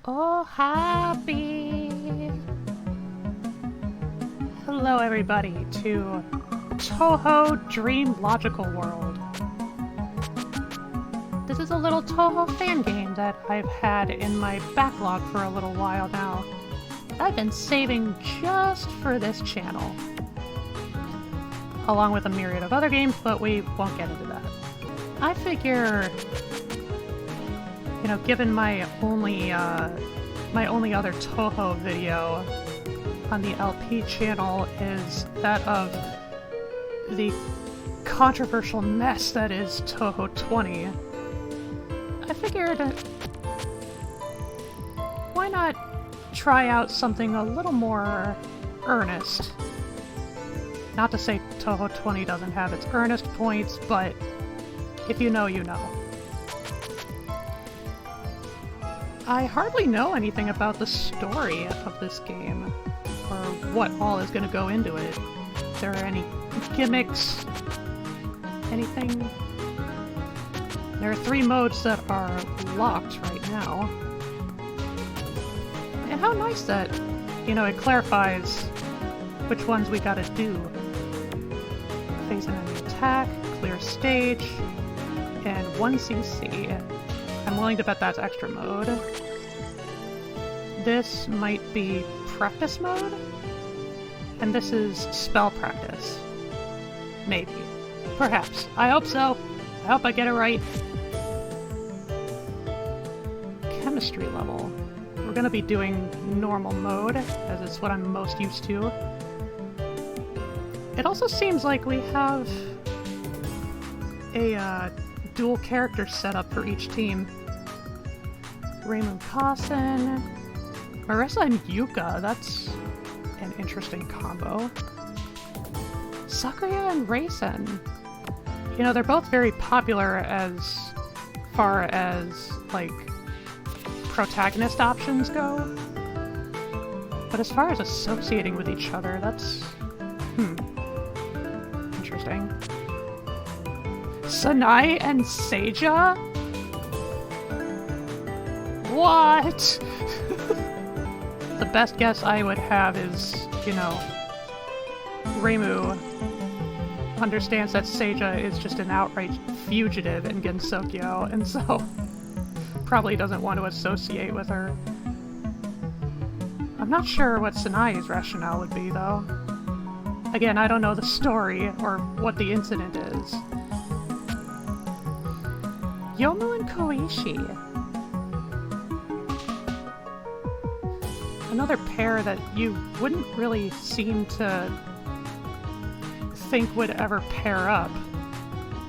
Oh, happy! Hello, everybody, to Touhou Dream Logical World. This is a little Touhou fan game that I've had in my backlog for a little while now. I've been saving just for this channel, along with a myriad of other games, but we won't get into that. I figure, you know, given my only other Touhou video on the LP channel is that of the controversial mess that is Touhou 20, I figured, why not try out something a little more earnest? Not to say Touhou 20 doesn't have its earnest points, but if you know, you know. I hardly know anything about the story of this game, or what all is going to go into it. If there are any gimmicks, anything. There are 3 modes that are locked right now. And how nice that, you know, it clarifies which ones we gotta do. Face an enemy attack, clear stage, and 1 CC. I'm willing to bet that's extra mode. This might be practice mode, and this is spell practice. Maybe. Perhaps. I hope so. I hope I get it right. Chemistry level. We're gonna be doing normal mode, as it's what I'm most used to. It also seems like we have a dual character setup for each team. Raymond Kasen, Marissa and Yuka, that's an interesting combo. Sakuya and Raisin. You know, they're both very popular as far as, like, protagonist options go. But as far as associating with each other, that's... interesting. Sanai and Seija? What? The best guess I would have is, you know, Reimu understands that Seija is just an outright fugitive in Gensokyo, and so probably doesn't want to associate with her. I'm not sure what Sanai's rationale would be, though. Again, I don't know the story or what the incident is. Yomu and Koishi. Another pair that you wouldn't really seem to think would ever pair up.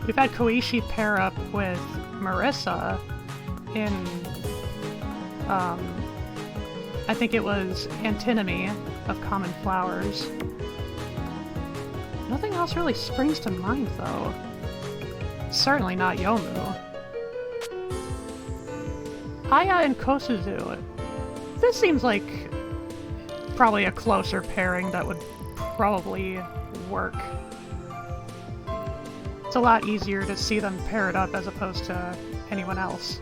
We've had Koishi pair up with Marissa in, I think it was Antinomy of Common Flowers. Nothing else really springs to mind, though. Certainly not Yomu. Aya and Kosuzu. This seems like probably a closer pairing that would probably work. It's a lot easier to see them paired up as opposed to anyone else.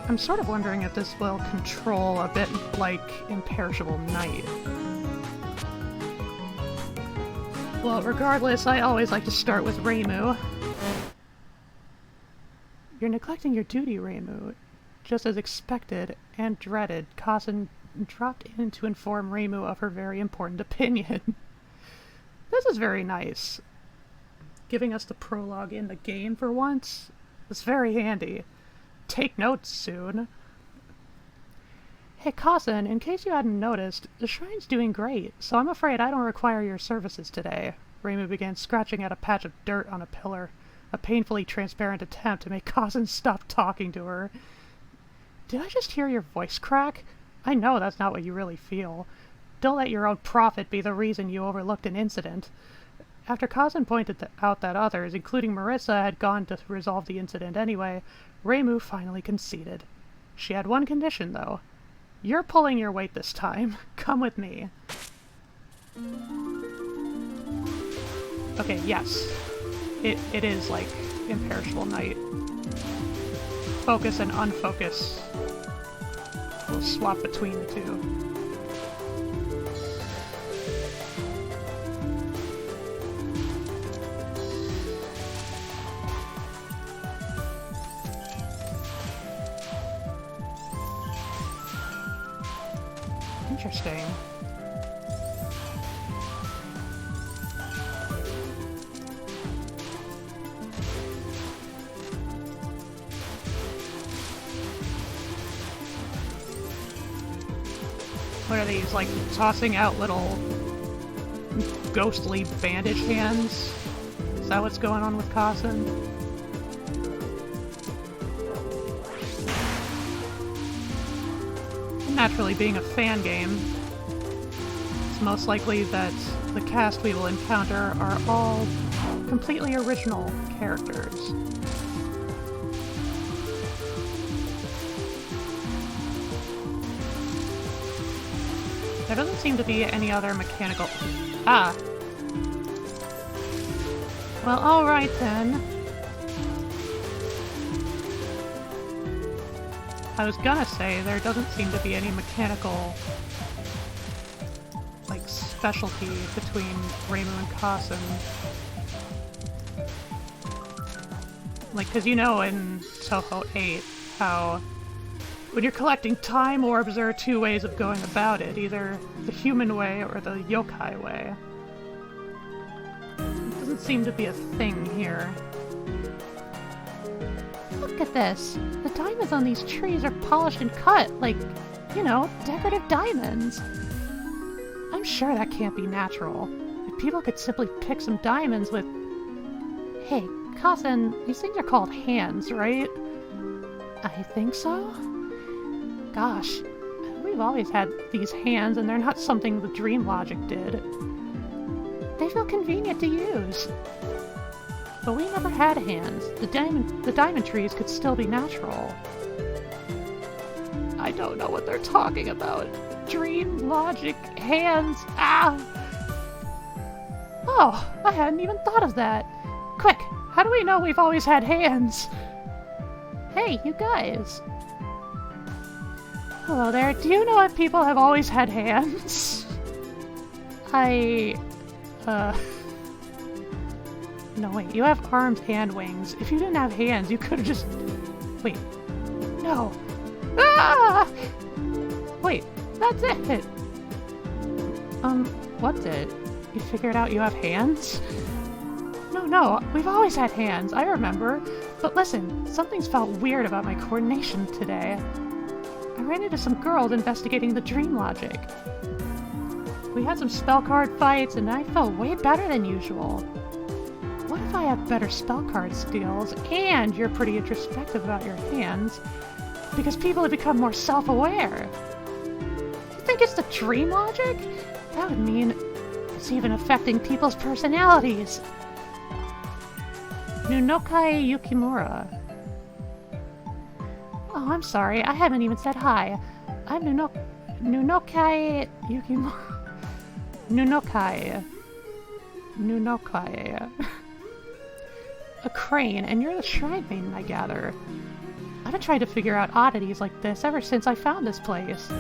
I'm sort of wondering if this will control a bit like Imperishable Night. Well, regardless, I always like to start with Reimu. You're neglecting your duty, Reimu. Just as expected and dreaded, Kazen dropped in to inform Reimu of her very important opinion. This is very nice. Giving us the prologue in the game for once. It's very handy. Take notes soon. Hey Kazen, in case you hadn't noticed, the shrine's doing great, so I'm afraid I don't require your services today. Reimu began scratching at a patch of dirt on a pillar, a painfully transparent attempt to make Kazen stop talking to her. Did I just hear your voice crack? I know that's not what you really feel. Don't let your own profit be the reason you overlooked an incident. After Kazen pointed out that others, including Marissa, had gone to resolve the incident anyway, Reimu finally conceded. She had one condition, though. You're pulling your weight this time. Come with me. Okay, yes. It is, like, Imperishable Knight. Focus and unfocus. We'll swap between the two. Interesting. What are these, like, tossing out little ghostly bandage hands? Is that what's going on with Kasen? Naturally, being a fan game, it's most likely that the cast we will encounter are all completely original characters. There doesn't seem to be any other mechanical... Ah! Well, alright then. I was gonna say, there doesn't seem to be any mechanical, like, specialty between Reimu and Kasen. Like, cause you know in Touhou 8, how when you're collecting time orbs, there are two ways of going about it, either the human way or the yokai way. It doesn't seem to be a thing here. Look at this! The diamonds on these trees are polished and cut, like, you know, decorative diamonds. I'm sure that can't be natural. If people could simply pick some diamonds with... Hey, Kasen, these things are called hands, right? I think so? Gosh, we've always had these hands and they're not something the Dream Logic did. They feel convenient to use. But we never had hands. The diamond trees could still be natural. I don't know what they're talking about. Dream Logic hands. Ah! Oh, I hadn't even thought of that. Quick, how do we know we've always had hands? Hey, you guys. Hello there. Do you know if people have always had hands? No, wait, you have arms and wings. If you didn't have hands, you could have just... Wait. No. Ah! Wait, that's it! What's it? You figured out you have hands? No, we've always had hands, I remember. But listen, something's felt weird about my coordination today. I ran into some girls investigating the Dream Logic. We had some spell card fights, and I felt way better than usual. What if I have better spell card skills, and you're pretty introspective about your hands? Because people have become more self-aware. You think it's the Dream Logic? That would mean it's even affecting people's personalities. Nunokai Yukimura. Oh, I'm sorry, I haven't even said hi. I'm Nunokai Yukimura. Nunokai. A crane, and you're the Shrine Maiden, I gather. I've been trying to figure out oddities like this ever since I found this place.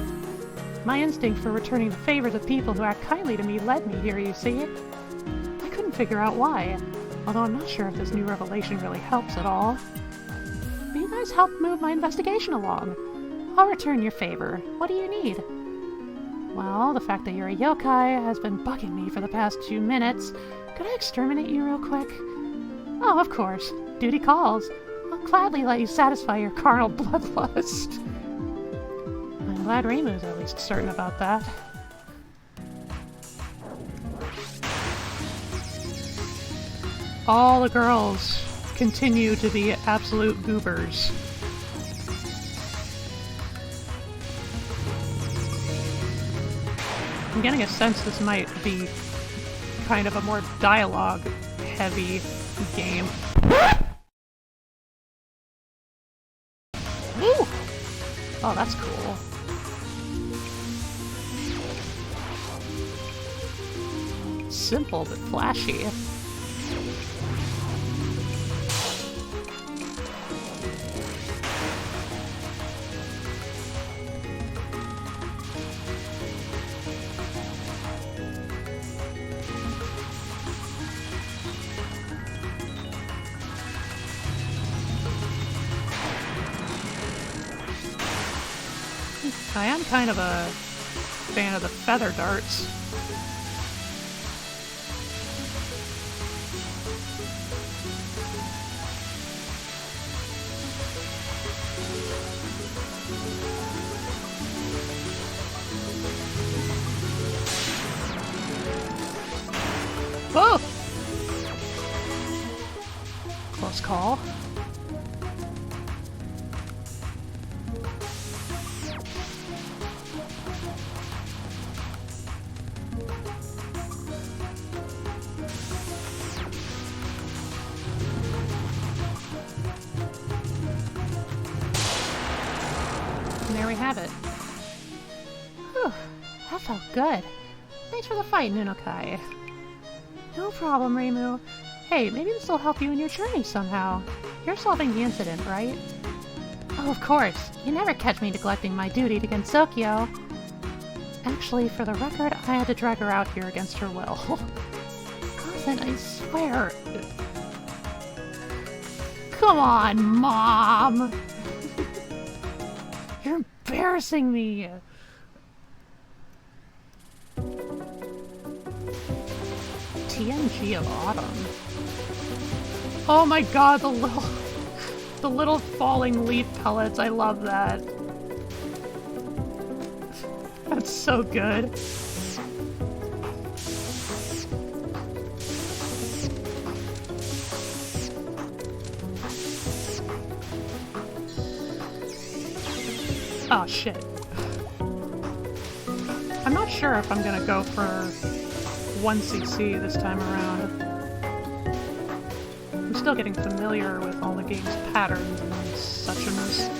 My instinct for returning the favors of people who act kindly to me led me here, you see? I couldn't figure out why, although I'm not sure if this new revelation really helps at all. But you guys helped move my investigation along. I'll return your favor. What do you need? Well, the fact that you're a yokai has been bugging me for the past 2 minutes. Could I exterminate you real quick? Oh, of course. Duty calls. I'll gladly let you satisfy your carnal bloodlust. I'm glad Reimu's at least certain about that. All the girls continue to be absolute goobers. I'm getting a sense this might be kind of a more dialogue-heavy game. Ooh! Oh, that's cool. Simple but flashy. I am kind of a fan of the feather darts. Whoa! Close call. And there we have it. Whew, that felt good. Thanks for the fight, Nunokai. No problem, Reimu. Hey, maybe this will help you in your journey somehow. You're solving the incident, right? Oh, of course. You never catch me neglecting my duty to Gensokyo. Actually, for the record, I had to drag her out here against her will. Cousin, I swear. Come on, Mom! You're embarrassing me! TNG of Autumn. Oh my god, the little falling leaf pellets, I love that. That's so good. Oh shit. I'm not sure if I'm gonna go for 1cc this time around. I'm still getting familiar with all the game's patterns and suchness.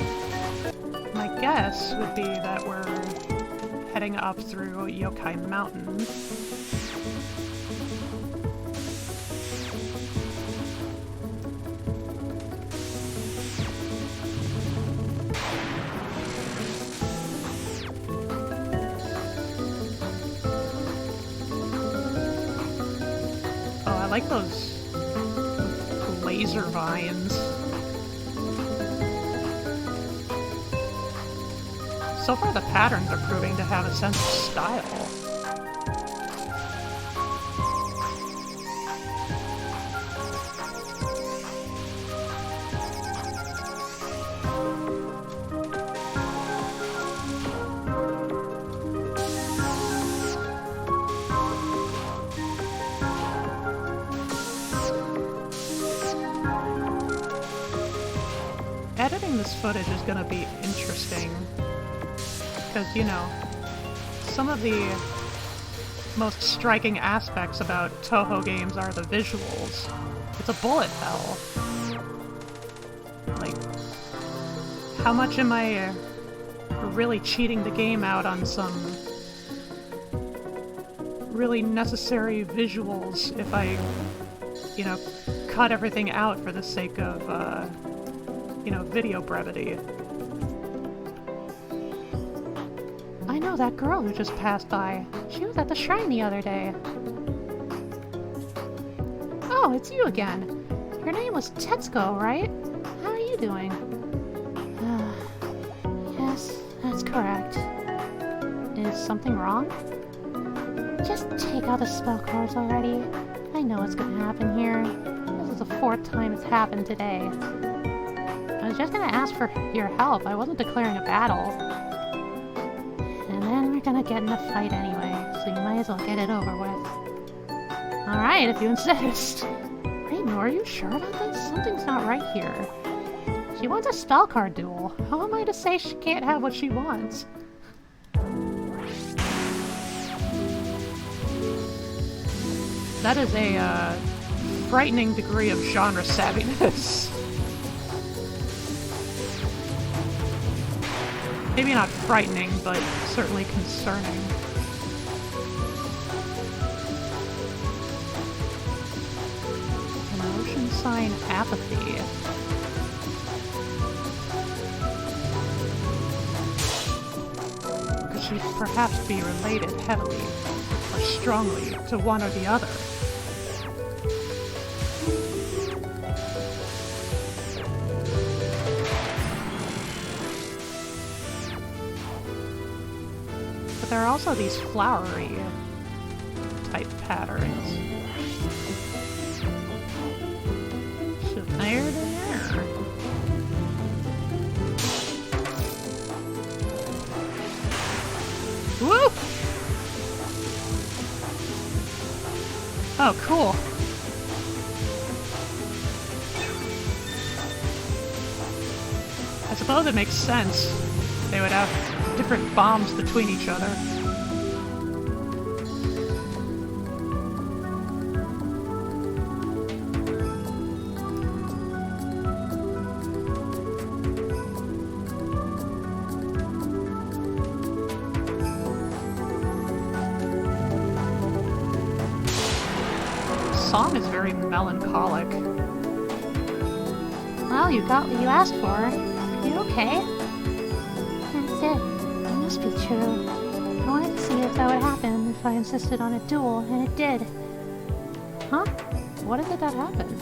My guess would be that we're heading up through Yokai Mountain. I like those laser vines. So far the patterns are proving to have a sense of style. Editing this footage is going to be interesting, because, you know, some of the most striking aspects about Touhou games are the visuals. It's a bullet hell. Like, how much am I really cheating the game out on some really necessary visuals if I, you know, cut everything out for the sake of, you know, video brevity. I know that girl who just passed by. She was at the shrine the other day. Oh, it's you again. Your name was Tetsuko, right? How are you doing? Yes, that's correct. Is something wrong? Just take out the spell cards already. I know what's gonna happen here. This is the 4th time it's happened today. I was just gonna ask for your help. I wasn't declaring a battle. And then we're gonna get in a fight anyway, so you might as well get it over with. Alright, if you insist. Reimu, are you sure about this? Something's not right here. She wants a spell card duel. How am I to say she can't have what she wants? That is a frightening degree of genre savviness. Maybe not frightening, but certainly concerning. Emotion sign apathy. Could she perhaps be related heavily or strongly to one or the other? there are also these flowery type patterns. So there they are. Woo! Oh, cool. I suppose it makes sense. They would have different bombs between each other. The song is very melancholic. Well, you got what you asked for. Are you okay? That's it. It must be true. I wanted to see if that would happen if I insisted on a duel, and it did. Huh? What is it that happened?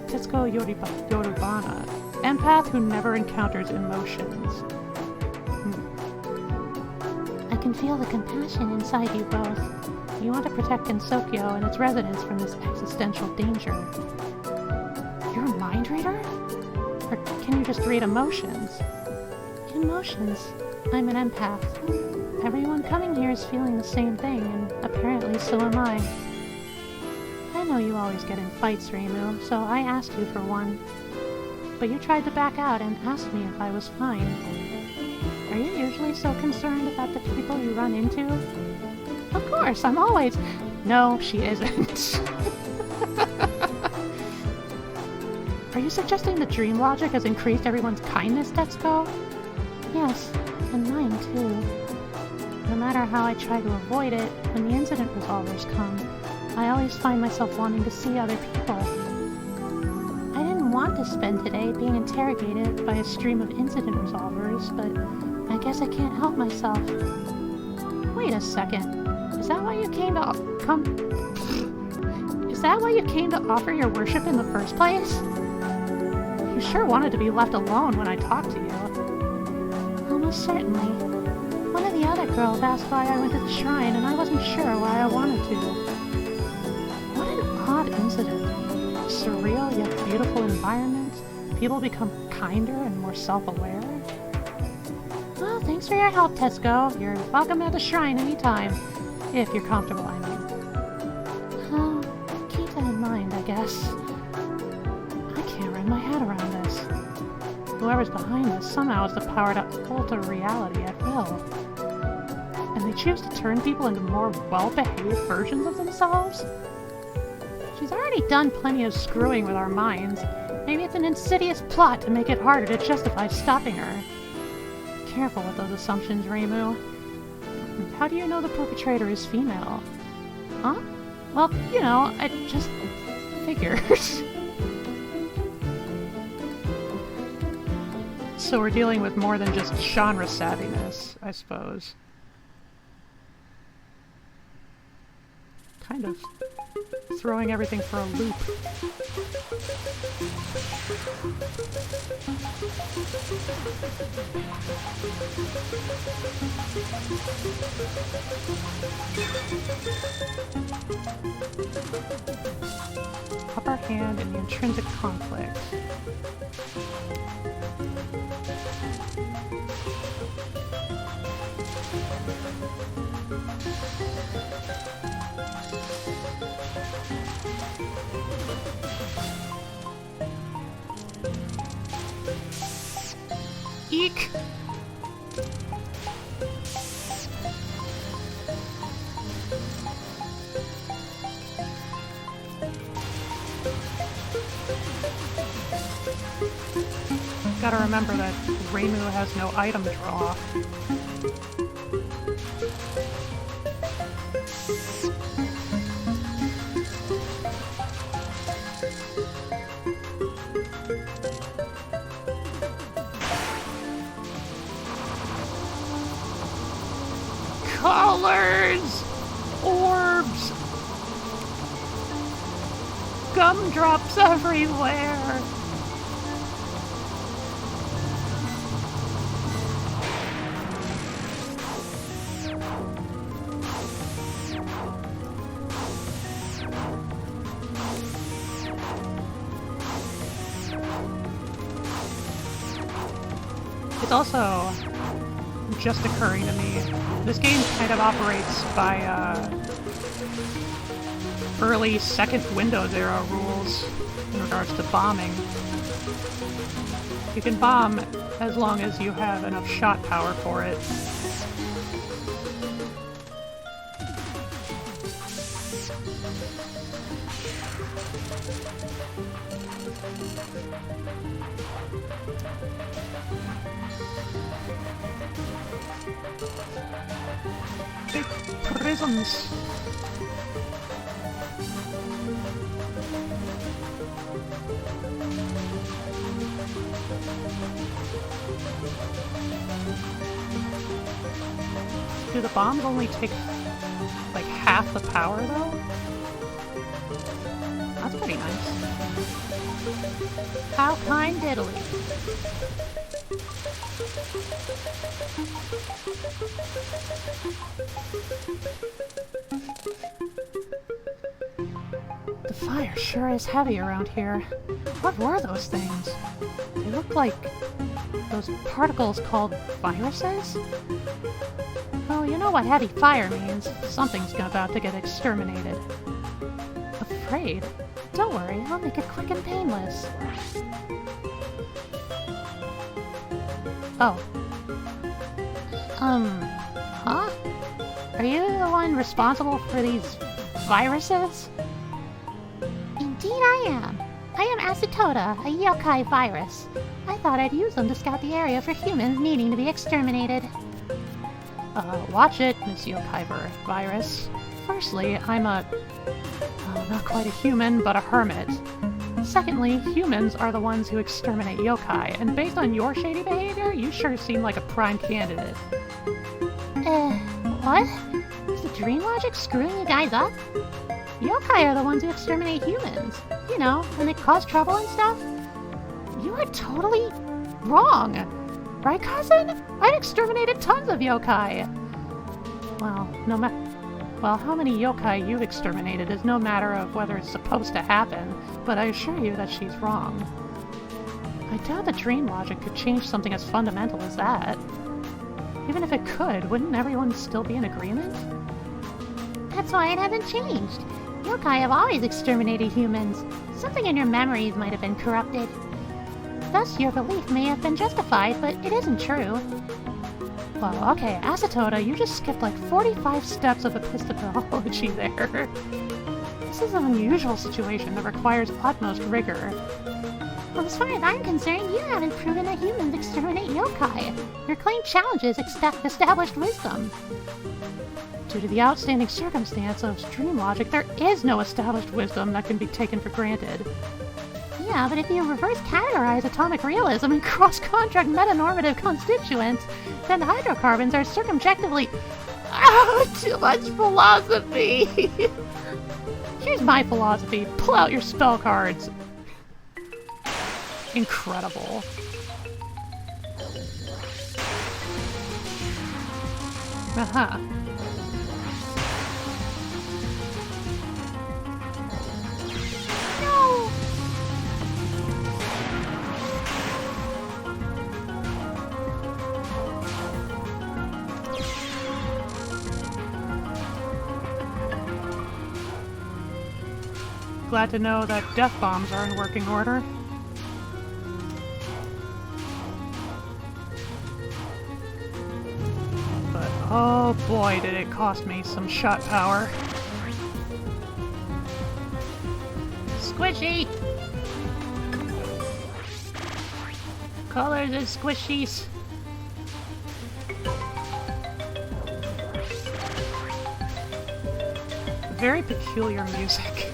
Tetsuko Yorubana. Empath who never encounters emotions. I can feel the compassion inside you both. You want to protect Gensokyo and its residents from this existential danger. You're a mind reader? Or can you just read emotions? Emotions. I'm an empath. Everyone coming here is feeling the same thing, and apparently so am I. I know you always get in fights, Reimu, so I asked you for one. But you tried to back out and asked me if I was fine. Are you usually so concerned about the people you run into? Of course, I'm always... No, she isn't. Are you suggesting the dream logic has increased everyone's kindness, Tetsuko? Yes, and mine too. No matter how I try to avoid it, when the incident resolvers come, I always find myself wanting to see other people. I didn't want to spend today being interrogated by a stream of incident resolvers, but I guess I can't help myself. Wait a second. Is that why you came to Is that why you came to offer your worship in the first place? You sure wanted to be left alone when I talked to you. Almost certainly. One of the other girls asked why I went to the shrine, and I wasn't sure why I wanted to. What an odd incident. Surreal yet beautiful environment. People become kinder and more self-aware. Well, thanks for your help, Tetsuko. You're welcome at the shrine anytime. If you're comfortable, I mean. Keep that in mind, I guess. I can't wrap my head around this. Whoever's behind this somehow has the power to alter reality at will. And they choose to turn people into more well-behaved versions of themselves? She's already done plenty of screwing with our minds. Maybe it's an insidious plot to make it harder to justify stopping her. Careful with those assumptions, Reimu. How do you know the perpetrator is female? Huh? Well, you know, I just figured. So we're dealing with more than just genre savviness, I suppose. Kind of throwing everything for a loop. Upper hand in the intrinsic conflict. Eek! Gotta remember that Reimu has no item draw. Colors! Orbs! Gumdrops everywhere! It's also just occurring to me. This game kind of operates by early second Windows era rules in regards to bombing. You can bomb as long as you have enough shot power for it. Big prisms. Do the bombs only take like half the power though? That's pretty nice. How kind diddly. The fire sure is heavy around here. What were those things? They looked like those particles called viruses? Oh, you know what heavy fire means. Something's about to get exterminated. Afraid? Don't worry, I'll make it quick and painless. Oh. Huh? Are you the one responsible for these viruses? Indeed I am. I am Asatoda, a yokai virus. I thought I'd use them to scout the area for humans needing to be exterminated. Watch it, Miss Yokai Virus. Firstly, I'm not quite a human, but a hermit. Secondly, humans are the ones who exterminate yokai, and based on your shady behavior, you sure seem like a prime candidate. What? Is the dream logic screwing you guys up? Yokai are the ones who exterminate humans. You know, when they cause trouble and stuff. You are totally wrong! Right, cousin? I've exterminated tons of yokai! Well, how many yokai you've exterminated is no matter of whether it's supposed to happen, but I assure you that she's wrong. I doubt that dream logic could change something as fundamental as that. Even if it could, wouldn't everyone still be in agreement? That's why it hasn't changed. Yokai have always exterminated humans. Something in your memories might have been corrupted. Thus, your belief may have been justified, but it isn't true. Well, okay, Asatoda, you just skipped like 45 steps of epistemology there. This is an unusual situation that requires utmost rigor. Well, as far as I'm concerned, you haven't proven that humans exterminate yokai. Your claim challenges established wisdom. Due to the outstanding circumstance of dream logic, there is no established wisdom that can be taken for granted. Yeah, but if you reverse categorize atomic realism and cross-contract metanormative constituents, then hydrocarbons are circumjectively... Too much philosophy! Here's my philosophy. Pull out your spell cards. Incredible. Aha. No! Glad to know that death bombs are in working order. But oh boy, did it cost me some shot power. Squishy! Colors and squishies. Very peculiar music.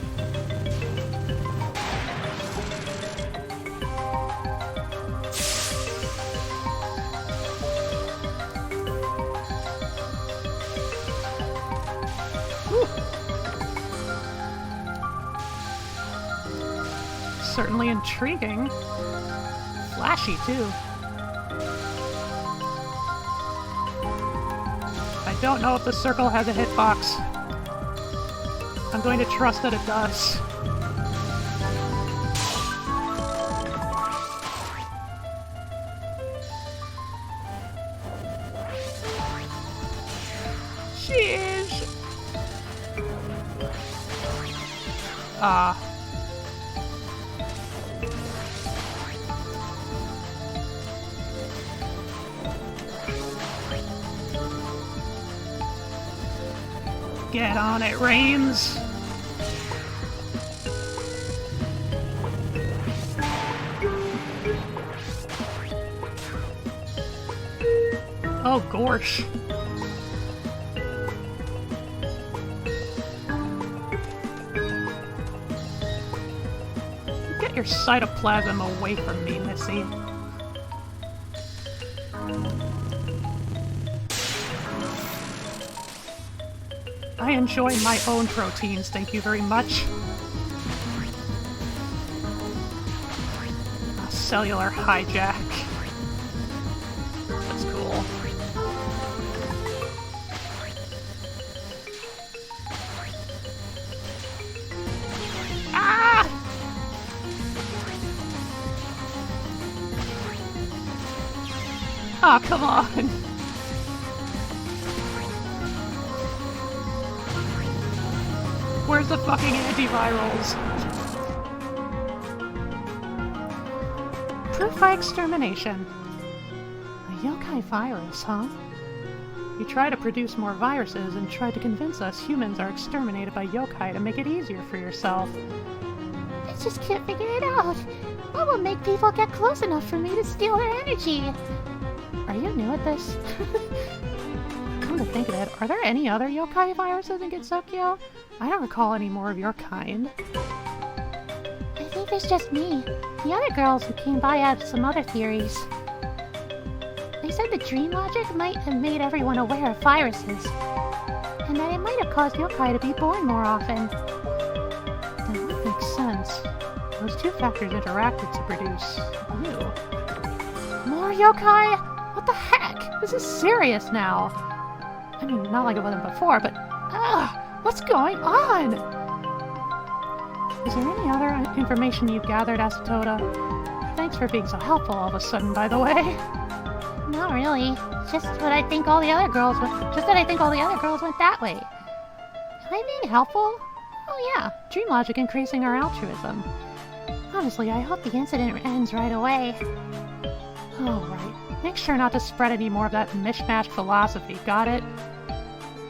Certainly intriguing. Flashy, too. I don't know if the circle has a hitbox. I'm going to trust that it does. Get on it, Rames! Oh, gorsh. Get your cytoplasm away from me, Missy. I enjoy my own proteins, thank you very much. A cellular hijack. That's cool. Ah! Oh, come on. Where's the fucking antivirals? Proof by extermination. A yokai virus, huh? You try to produce more viruses and try to convince us humans are exterminated by yokai to make it easier for yourself. I just can't figure it out. What will make people get close enough for me to steal their energy? Are you new at this? Come to think of it, are there any other yokai viruses in Gitsokyo? I don't recall any more of your kind. I think there's just me. The other girls who came by had some other theories. They said the dream logic might have made everyone aware of viruses, and that it might have caused yokai to be born more often. That would make sense. Those two factors interacted to produce you. More yokai? What the heck? This is serious now. I mean, not like it wasn't before, but... what's going on? Is there any other information you've gathered, Asatoda? Thanks for being so helpful all of a sudden, by the way. Not really. Just what I think all the other girls went. Just that I think all the other girls went that way. Am I being helpful? Oh yeah, dream logic increasing our altruism. Honestly, I hope the incident ends right away. Oh right. Make sure not to spread any more of that mishmash philosophy. Got it?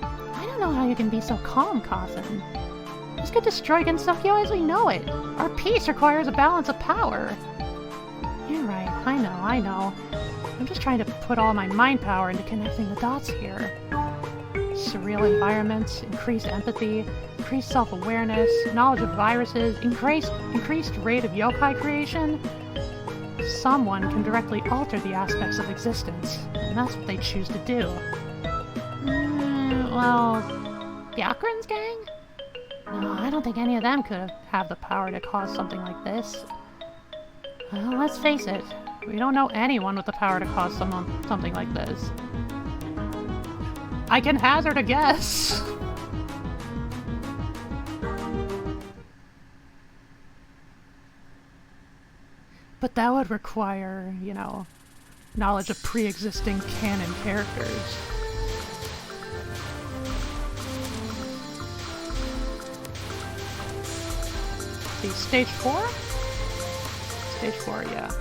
I don't know how you can be so calm, Kazen. Let's get destroyed Gensokyo as we know it. Our peace requires a balance of power. You're right. I know. I'm just trying to put all my mind power into connecting the dots here. Surreal environments, increased empathy, increased self-awareness, knowledge of viruses, increased rate of yokai creation. Someone can directly alter the aspects of existence, and that's what they choose to do. Well, Byakuran's gang? No, I don't think any of them could have the power to cause something like this. Well, let's face it, we don't know anyone with the power to cause something like this. I can hazard a guess! But that would require, knowledge of pre-existing canon characters. See, stage 4? Stage 4, yeah.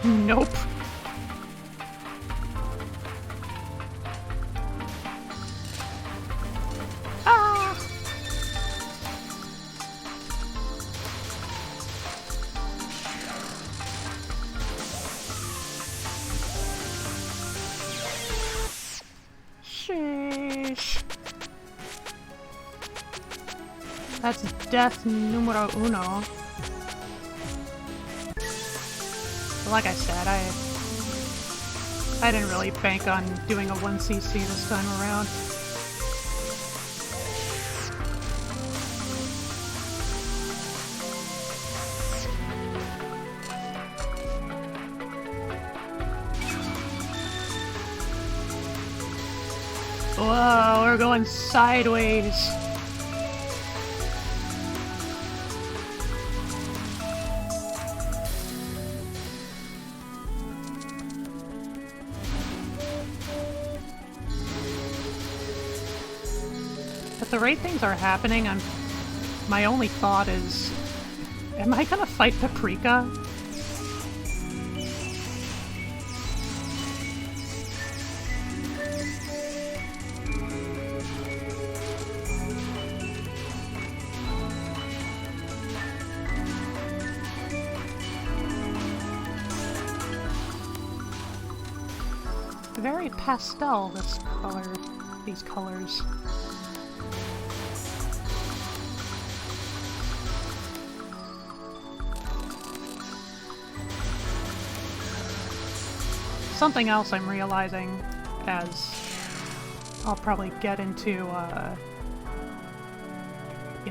Nope. Ah! Sheesh. That's death numero uno. But like I said, I didn't really bank on doing a 1cc this time around. Whoa, we're going sideways. the rate things are happening, my only thought is, am I gonna fight Paprika? Very pastel, this color, these colors. Something else I'm realizing, as I'll probably get into, you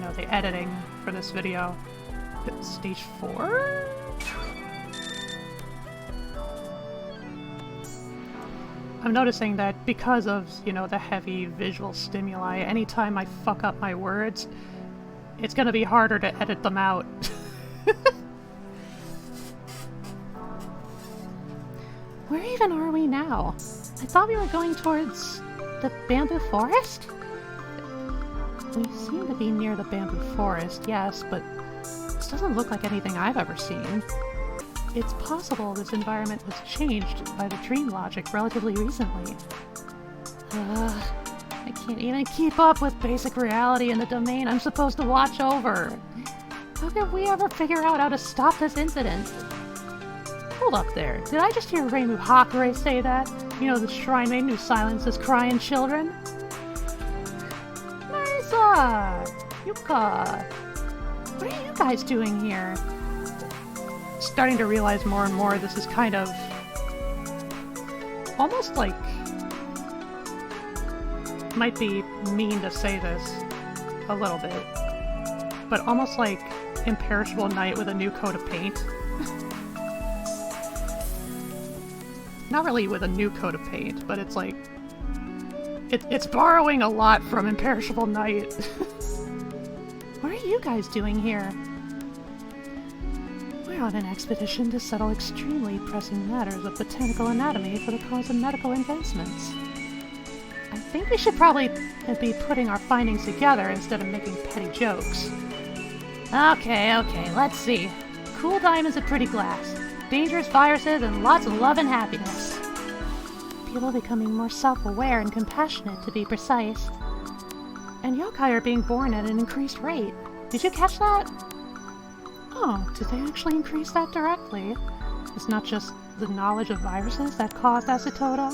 know, the editing for this video. Stage 4? I'm noticing that because of, you know, the heavy visual stimuli, anytime I fuck up my words, it's gonna be harder to edit them out. Where even are we now? I thought we were going towards the bamboo forest? We seem to be near the bamboo forest, yes, but this doesn't look like anything I've ever seen. It's possible this environment was changed by the dream logic relatively recently. I can't even keep up with basic reality in the domain I'm supposed to watch over. How can we ever figure out how to stop this incident? Hold up there. Did I just hear Reimu Hakure say that? You know, the shrine maiden who silences crying children? Marisa! Yuka! What are you guys doing here? Starting to realize more and more this is kind of almost like, might be mean to say this a little bit, but almost like Imperishable Night with a new coat of paint. Not really with a new coat of paint, but it's like it's borrowing a lot from Imperishable Night. What are you guys doing here? We're on an expedition to settle extremely pressing matters of botanical anatomy for the cause of medical advancements. I think we should probably be putting our findings together instead of making petty jokes. Okay, let's see. Cool diamonds and pretty glass. Dangerous viruses and lots of love and happiness. People becoming more self-aware and compassionate, to be precise. And yokai are being born at an increased rate. Did you catch that? Oh, did they actually increase that directly? It's not just the knowledge of viruses that caused acetoda?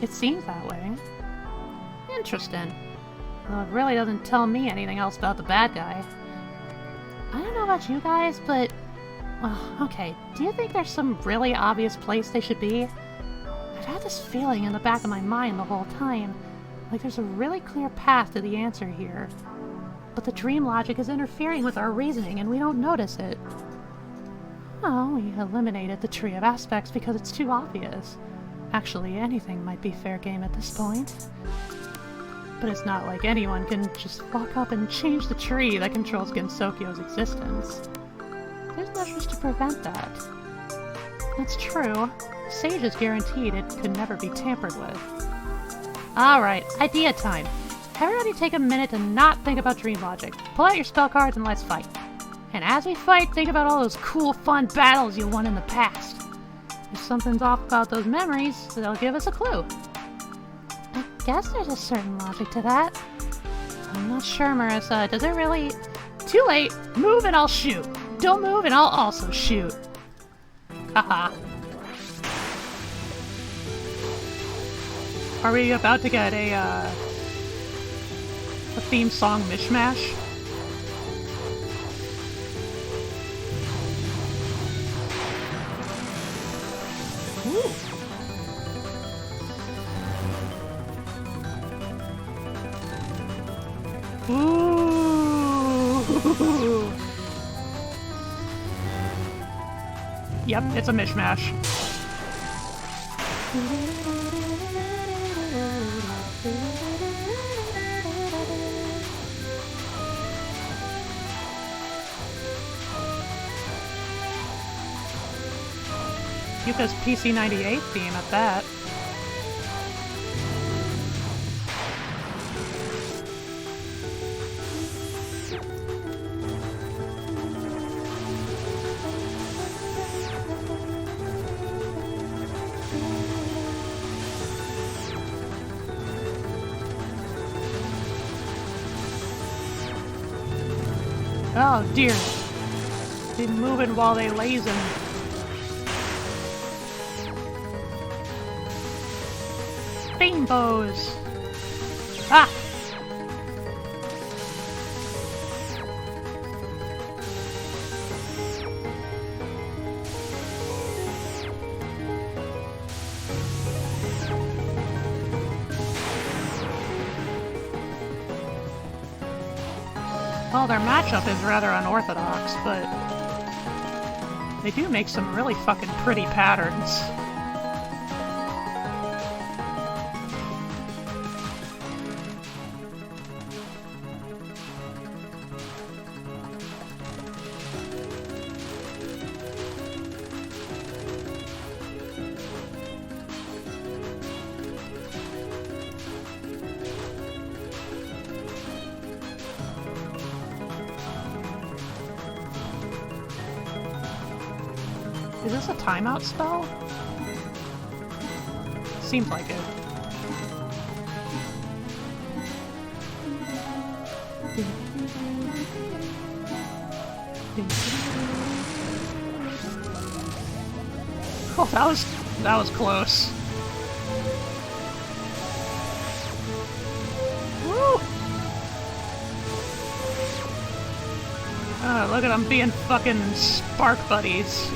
It seems that way. Interesting. Though it really doesn't tell me anything else about the bad guy. I don't know about you guys, but... well, okay, do you think there's some really obvious place they should be? I've had this feeling in the back of my mind the whole time, like there's a really clear path to the answer here. But the dream logic is interfering with our reasoning and we don't notice it. Well, we eliminated the tree of aspects because it's too obvious. Actually, anything might be fair game at this point. But it's not like anyone can just walk up and change the tree that controls Gensokyo's existence. There's measures to prevent that. That's true. Sage is guaranteed it could never be tampered with. Alright, idea time. Everybody take a minute to not think about dream logic. Pull out your spell cards and let's fight. And as we fight, think about all those cool, fun battles you won in the past. If something's off about those memories, they'll give us a clue. I guess there's a certain logic to that. I'm not sure, Marissa. Does it really... Too late! Move and I'll shoot! Don't move and I'll also shoot! Haha. Are we about to get a theme song mishmash? Ooh. Yep, it's a mishmash. Yuka's PC98 theme at that. Oh dear. Be moving while they lazing. Beam bows. Ah! Well, their matchup is rather unorthodox, but they do make some really fucking pretty patterns. Is this a timeout spell? Seems like it. Oh, that was close. Woo! Look at them being fucking spark buddies.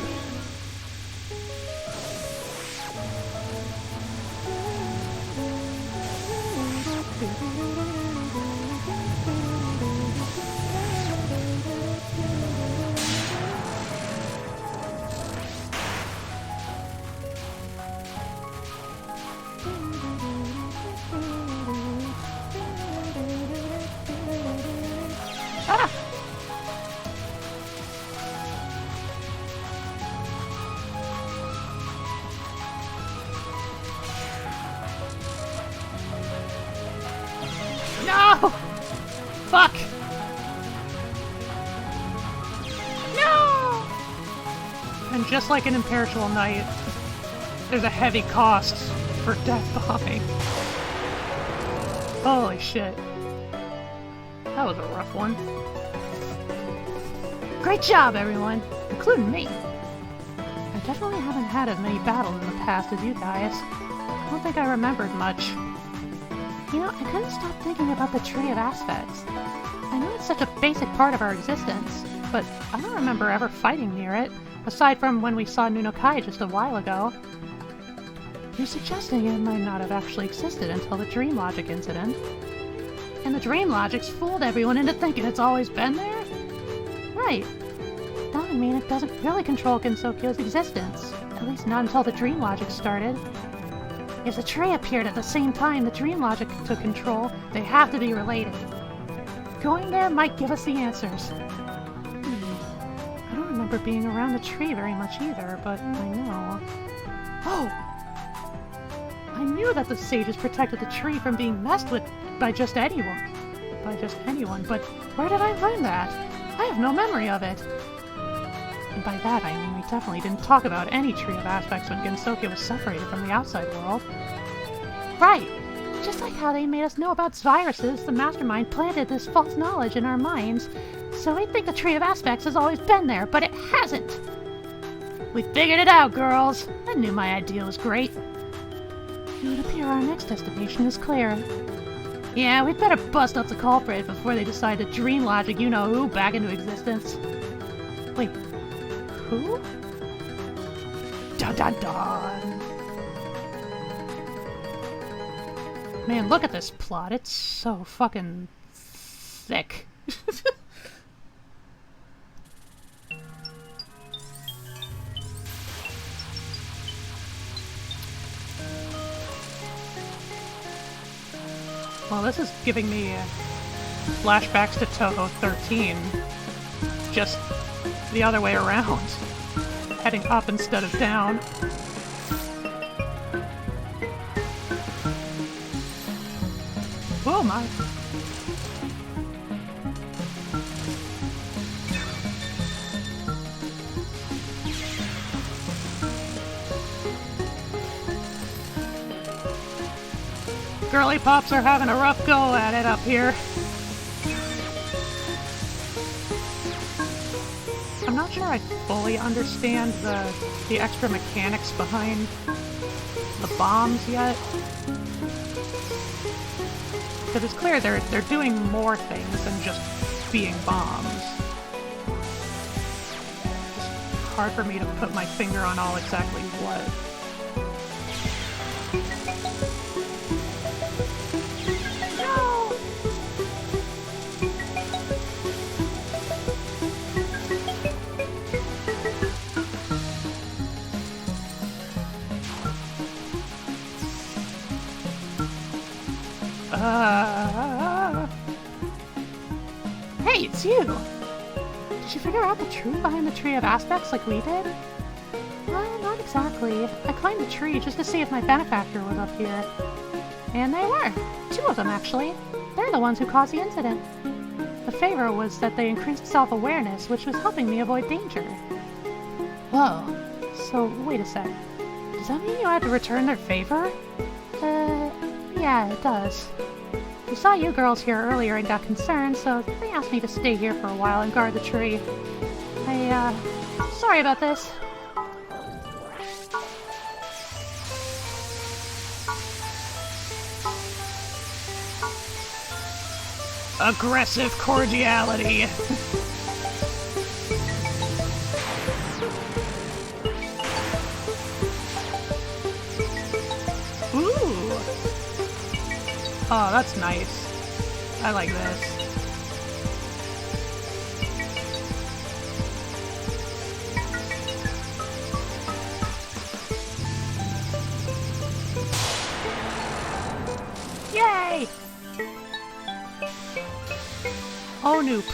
No! Fuck! No! And just like an Imperishable Knight, there's a heavy cost for death bombing. Holy shit. That was a rough one. Great job, everyone! Including me. I definitely haven't had as many battles in the past as you guys. I don't think I remembered much. You know, I couldn't stop thinking about the Tree of Aspects. I know it's such a basic part of our existence, but I don't remember ever fighting near it, aside from when we saw Nunokai just a while ago. You're suggesting it might not have actually existed until the Dream Logic incident. And the Dream Logic's fooled everyone into thinking it's always been there? Right. That would mean it doesn't really control Gensokyo's existence, at least not until the Dream Logic started. If the tree appeared at the same time the Dream Logic took control, they have to be related. Going there might give us the answers. I don't remember being around the tree very much either, but I know... Oh! I knew that the sages protected the tree from being messed with by just anyone. But where did I learn that? I have no memory of it. And by that I mean we definitely didn't talk about any Tree of Aspects when Gensokyo was separated from the outside world. Right! Just like how they made us know about viruses, the Mastermind planted this false knowledge in our minds, so we think the Tree of Aspects has always been there, but it hasn't! We figured it out, girls! I knew my idea was great. It would appear our next destination is clear. Yeah, we'd better bust up the culprit before they decide to Dream Logic you-know-who back into existence. Wait, who? Dun dun dun! Man, look at this plot. It's so fucking thick. Well, this is giving me flashbacks to Touhou 13. Just the other way around. Heading up instead of down. Oh my. Girly pops are having a rough go at it up here. I'm not sure I fully understand the extra mechanics behind the bombs yet. Because it's clear they're doing more things than just being bombs. It's hard for me to put my finger on all exactly what. Hey, it's you! Did you figure out the truth behind the Tree of Aspects like we did? Well, not exactly. I climbed the tree just to see if my benefactor was up here. And they were. 2 of them, actually. They're the ones who caused the incident. The favor was that they increased self-awareness, which was helping me avoid danger. Whoa. So, wait a sec. Does that mean you had to return their favor? Yeah, it does. We saw you girls here earlier and got concerned, so they asked me to stay here for a while and guard the tree. Sorry about this. Aggressive cordiality. Ooh. Oh, that's nice. I like this. Yay! Oh, nope.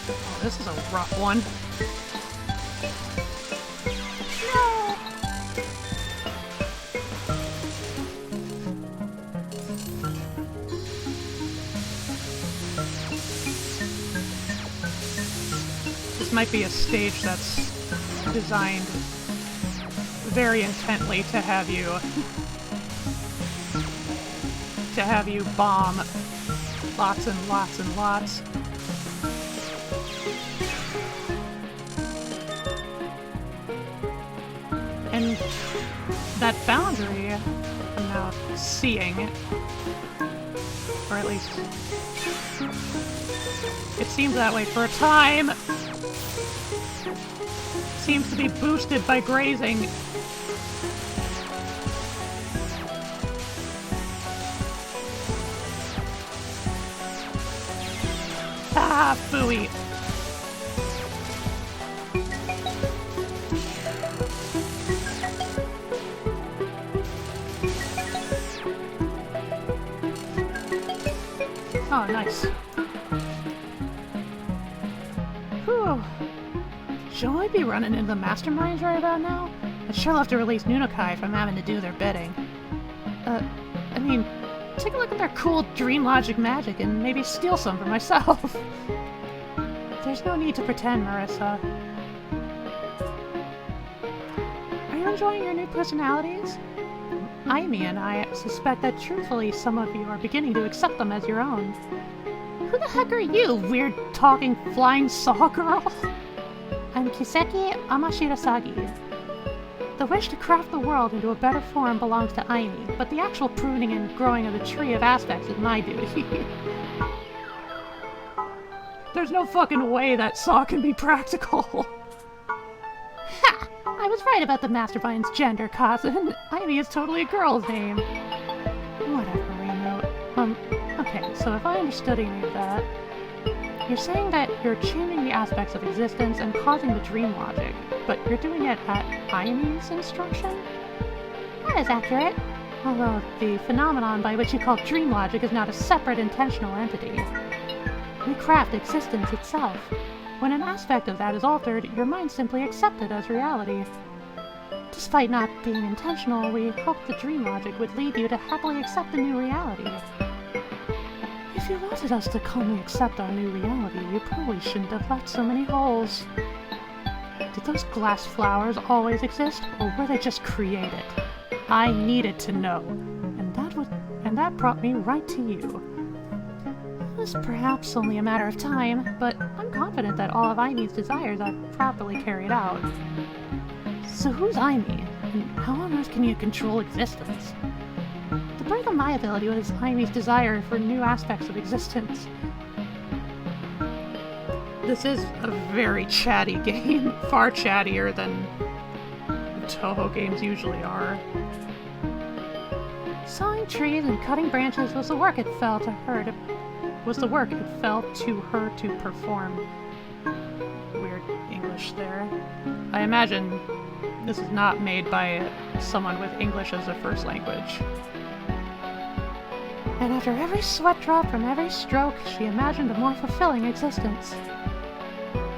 Oh, this is a rough one. This might be a stage that's designed very intently to have you bomb lots and lots and lots. And that boundary, I'm now seeing, or at least it seems that way for a time, seems to be boosted by grazing. Ah, phooey. Oh, nice. Whew. Should I be running into the masterminds right about now? I'd sure love to release Nunokai from having to do their bidding. I mean, take a look at their cool dream logic magic and maybe steal some for myself. There's no need to pretend, Marissa. Are you enjoying your new personalities? Aimi and I suspect that truthfully some of you are beginning to accept them as your own. Who the heck are you, weird talking flying saw girl? I'm Kiseki Amashirasagi. The wish to craft the world into a better form belongs to Aimi, but the actual pruning and growing of the Tree of Aspects is my duty. There's no fucking way that saw can be practical. Ha! I was right about the Mastermind's gender, Kazan. Aimi is totally a girl's name. Whatever, Remote. Okay, so if I understood any of that, you're saying that you're changing the aspects of existence and causing the dream logic, but you're doing it at Aimi's instruction? That is accurate. Although the phenomenon by which you call dream logic is not a separate intentional entity. We craft existence itself. When an aspect of that is altered, your mind simply accepts it as reality. Despite not being intentional, we hoped the dream logic would lead you to happily accept the new reality. If you wanted us to calmly accept our new reality, you probably shouldn't have left so many holes. Did those glass flowers always exist, or were they just created? I needed to know, and that brought me right to you. It was perhaps only a matter of time, but I'm confident that all of Aime's desires are properly carried out. So who's Aime, and how on earth can you control existence? The birth of my ability was Aime's desire for new aspects of existence. This is a very chatty game, far chattier than Touhou games usually are. Sawing trees and cutting branches was the work it fell to her to perform. Weird English there. I imagine this is not made by someone with English as a first language. And after every sweat drop from every stroke, she imagined a more fulfilling existence.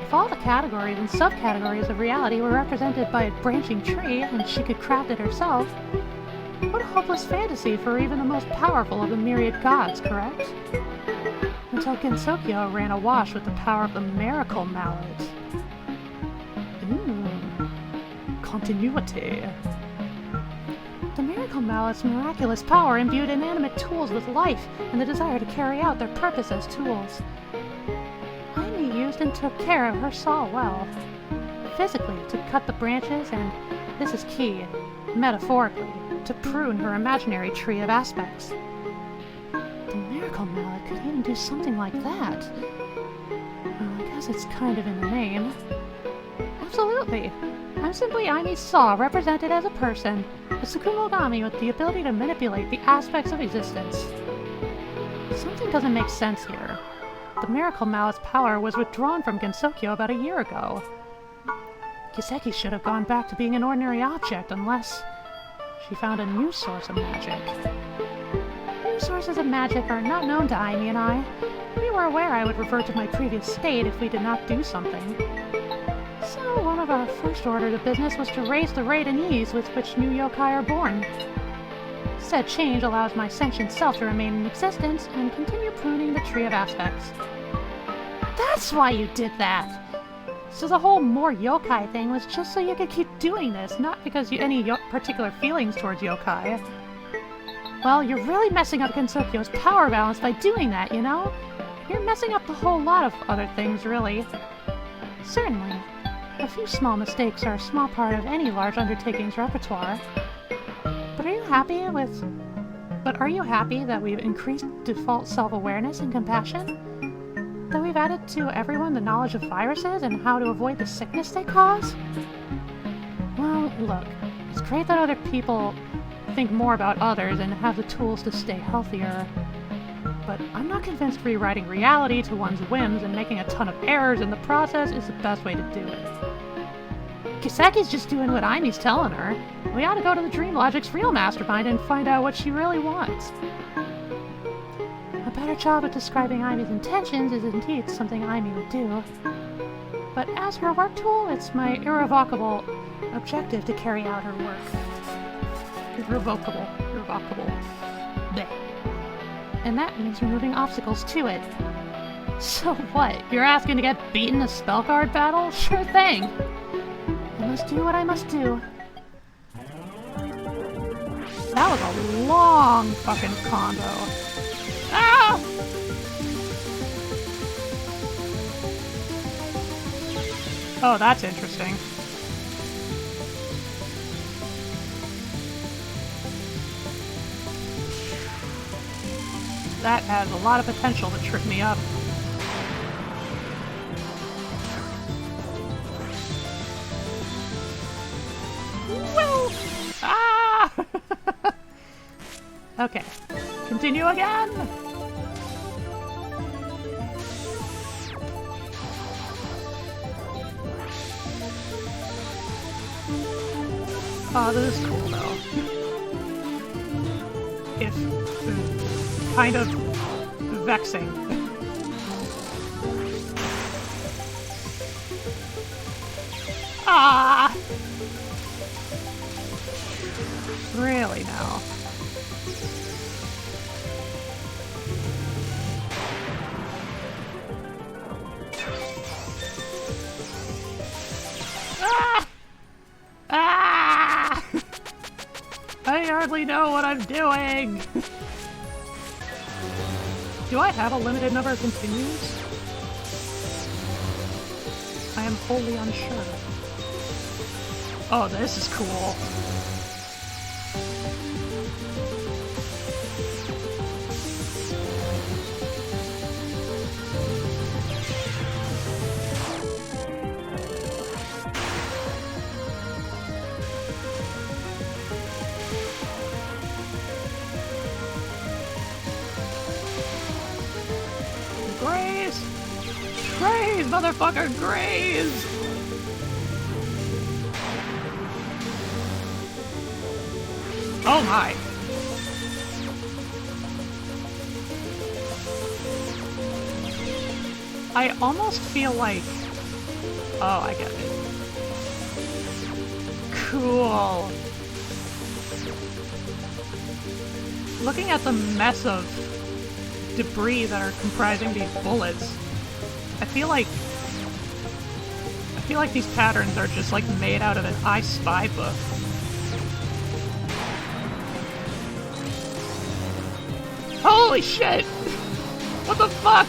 If all the categories and subcategories of reality were represented by a branching tree and she could craft it herself, what a hopeless fantasy for even the most powerful of the myriad gods, correct? Until Gensokyo ran awash with the power of the miracle mallet. Continuity. The miracle mallet's miraculous power imbued inanimate tools with life and the desire to carry out their purpose as tools. Aime used and took care of her saw well. Physically, to cut the branches and, this is key, metaphorically, to prune her imaginary tree of aspects. The miracle mallet could even do something like that. Well, I guess it's kind of in the name. Absolutely. I'm simply Aime's saw represented as a person, a Tsukumogami with the ability to manipulate the aspects of existence. Something doesn't make sense here. The miracle mallet's power was withdrawn from Gensokyo about a year ago. Kiseki should have gone back to being an ordinary object unless she found a new source of magic. New sources of magic are not known to Aime and I. We were aware I would revert to my previous state if we did not do something. So one of our first orders of business was to raise the rate and ease with which new yokai are born. Said change allows my sentient self to remain in existence and continue pruning the tree of aspects. That's why you did that! So the whole more yokai thing was just so you could keep doing this, not because you any particular feelings towards yokai. Well, you're really messing up Gensokyo's power balance by doing that, you know? You're messing up the whole lot of other things, really. Certainly. A few small mistakes are a small part of any large undertaking's repertoire. But are you happy that we've increased default self-awareness and compassion? That we've added to everyone the knowledge of viruses and how to avoid the sickness they cause? Well, look, it's great that other people think more about others and have the tools to stay healthier. But I'm not convinced rewriting reality to one's whims and making a ton of errors in the process is the best way to do it. Kiseki's just doing what Aime's telling her. We ought to go to the Dream Logic's real mastermind and find out what she really wants. A better job at describing Aime's intentions is indeed something Aime would do. But as her work tool, it's my irrevocable objective to carry out her work. Irrevocable. Blech. And that means removing obstacles to it. So what? You're asking to get beaten in a spell card battle? Sure thing! I must do what I must do. That was a long fucking combo. Ah! Oh, that's interesting. That has a lot of potential to trip me up. Woo! Ah! Okay. Continue again! Oh, this is cool, though. If... kind of... vexing. Ah! Really, now? Ah! Ah! I hardly know what I'm doing! Do I have a limited number of continues? I am wholly unsure. Oh, this is cool. Graze! Graze, motherfucker, graze! Oh my! I almost feel like... Oh, I get it. Cool. Looking at the mess of debris that are comprising these bullets, I feel like these patterns are just like made out of an I Spy book. Holy shit! What the fuck?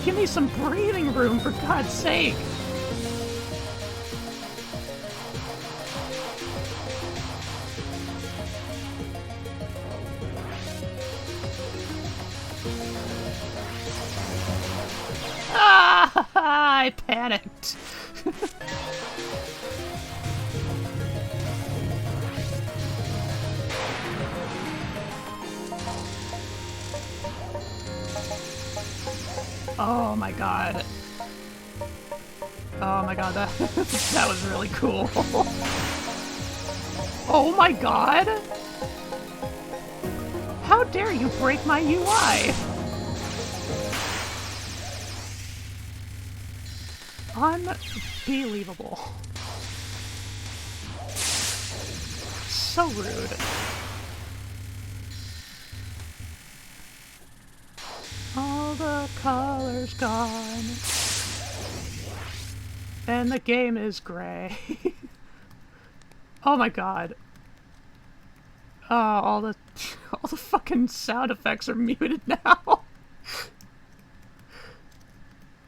Give me some breathing room, for God's sake! Ah! I panicked. Oh my god. Oh my god, that, that was really cool. Oh my god! How dare you break my UI? Unbelievable. So rude. All the colors gone. And the game is gray. Oh my god. Oh, all the fucking sound effects are muted now.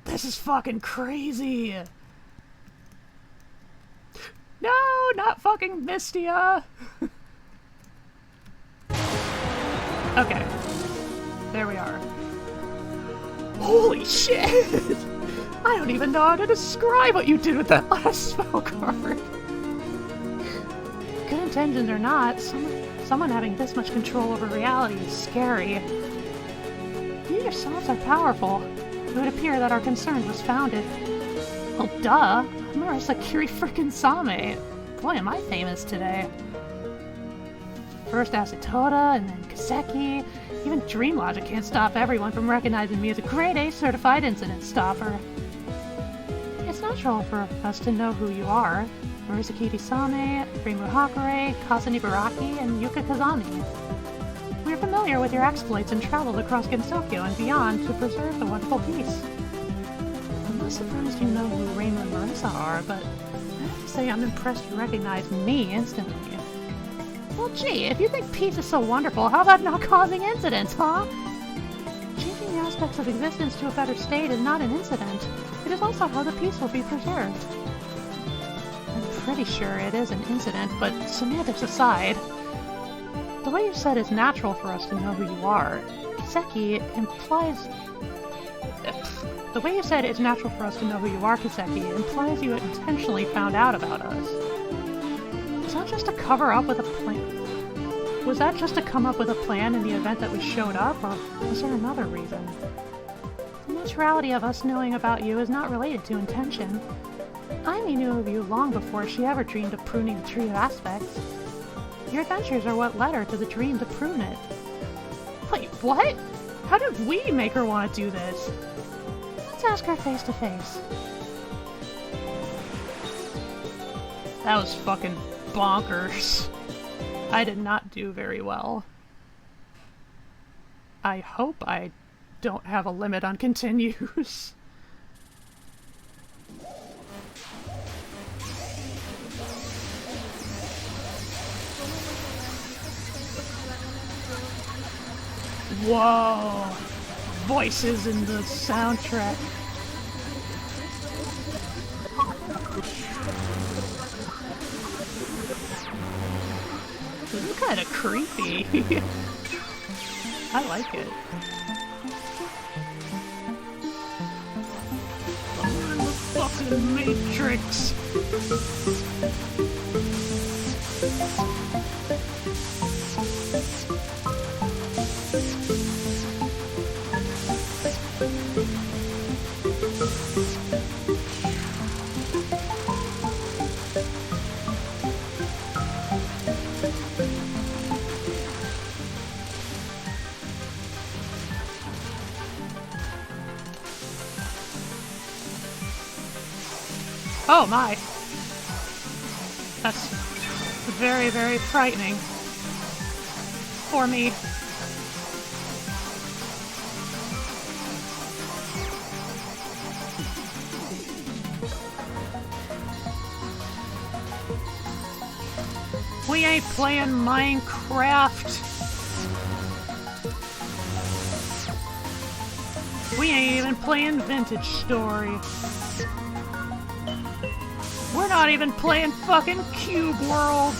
This is fucking crazy. No, not fucking Mystia. Okay. There we are. Holy shit! I don't even know how to describe what you did with that last spell card. Good intentions or not, someone having this much control over reality is scary. You yourselves are powerful. It would appear that our concern was founded. Well, duh! I'm Arasakiri frickin' Same. Boy, am I famous today. First Asatoda, and then Kaseki. Even Dream Logic can't stop everyone from recognizing me as a grade A certified incident stopper. It's natural for us to know who you are. Murasakiri-same, Reimu Hakure, Kazuni Baraki, and Yuka Kazami. We are familiar with your exploits and traveled across Gensokyo and beyond to preserve the wonderful peace. I'm not surprised you know who Reimu and Marissa are, but I have to say I'm impressed you recognized me instantly. Well, gee, if you think peace is so wonderful, how about not causing incidents, huh? Changing the aspects of existence to a better state is not an incident. It is also how the peace will be preserved. I'm pretty sure it is an incident, but semantics aside, the way you said it's natural for us to know who you are, Kiseki, implies... The way you said it's natural for us to know who you are, Kiseki, implies you intentionally found out about us. Was that just to cover up with a plan? Was that just to come up with a plan in the event that we showed up, or was there another reason? The naturality of us knowing about you is not related to intention. Aimi knew of you long before she ever dreamed of pruning the Tree of Aspects. Your adventures are what led her to the dream to prune it. Wait, what? How did we make her want to do this? Let's ask her face to face. That was fucking bonkers. I did not do very well. I hope I don't have a limit on continues. Whoa! Voices in the soundtrack. This is kind of creepy. I like it. I'm in the fucking Matrix. Oh my! That's very, very frightening. For me. We ain't playing Minecraft. We ain't even playing Vintage Story. We're not even playing fucking Cube World.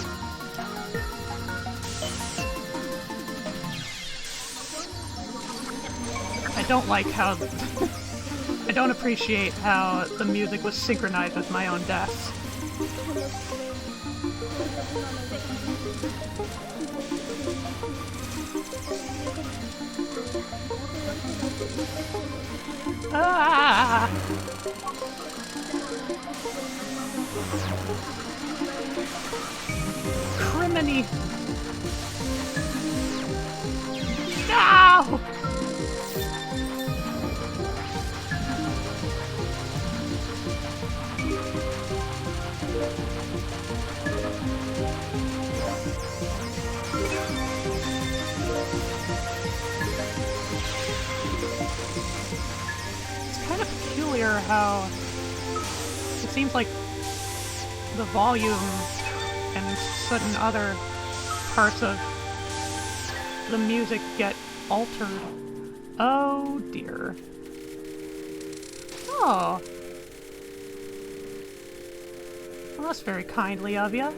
I don't like how... I don't appreciate how the music was synchronized with my own death. Ah! Criminy! No! It's kind of peculiar how it seems like the volume and certain other parts of the music get altered. Oh dear. Oh. Well, that's very kindly of you.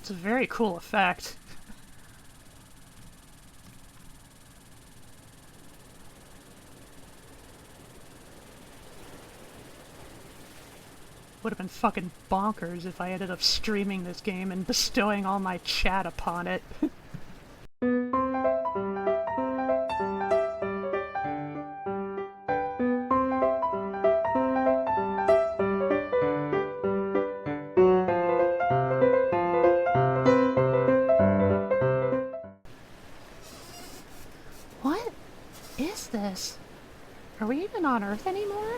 It's a very cool effect. Would have been fucking bonkers if I ended up streaming this game and bestowing all my chat upon it. What is this? Are we even on Earth anymore?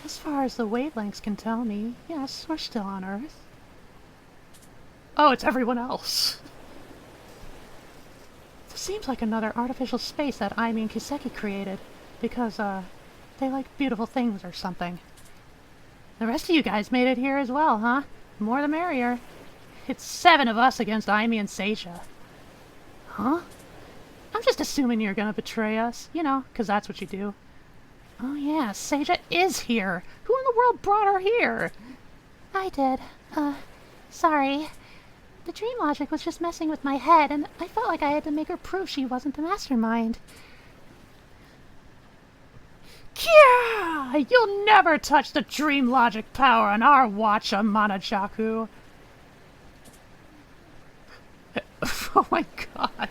As far as the wavelengths can tell me, yes, we're still on Earth. Oh, it's everyone else. This seems like another artificial space that Aimi and Kiseki created, because, they like beautiful things or something. The rest of you guys made it here as well, huh? More the merrier. It's 7 of us against Aimi and Seisha. Huh? I'm just assuming you're gonna betray us, you know, 'cause that's what you do. Oh yeah, Seisha is here! Who in the world brought her here? I did. Sorry. The dream logic was just messing with my head, and I felt like I had to make her prove she wasn't the mastermind. Yeah! You'll never touch the dream logic power on our watch, Amanajaku. Oh my god.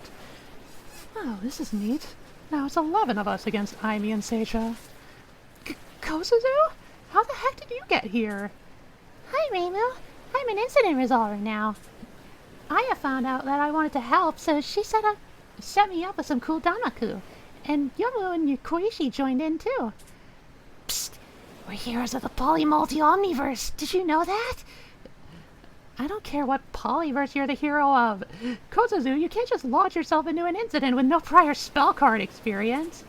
Oh, this is neat. Now it's 11 of us against Aimi and Seisha. Kosuzu? How the heck did you get here? Hi, Reimu. I'm an incident resolver now. Aya found out that I wanted to help, so she set me up with some cool Danmaku. And Yomu and Koichi joined in too. Psst! We're heroes of the Poly-Multi-Omniverse. Did you know that? I don't care what polyverse you're the hero of. Kosuzu, you can't just launch yourself into an incident with no prior spell card experience.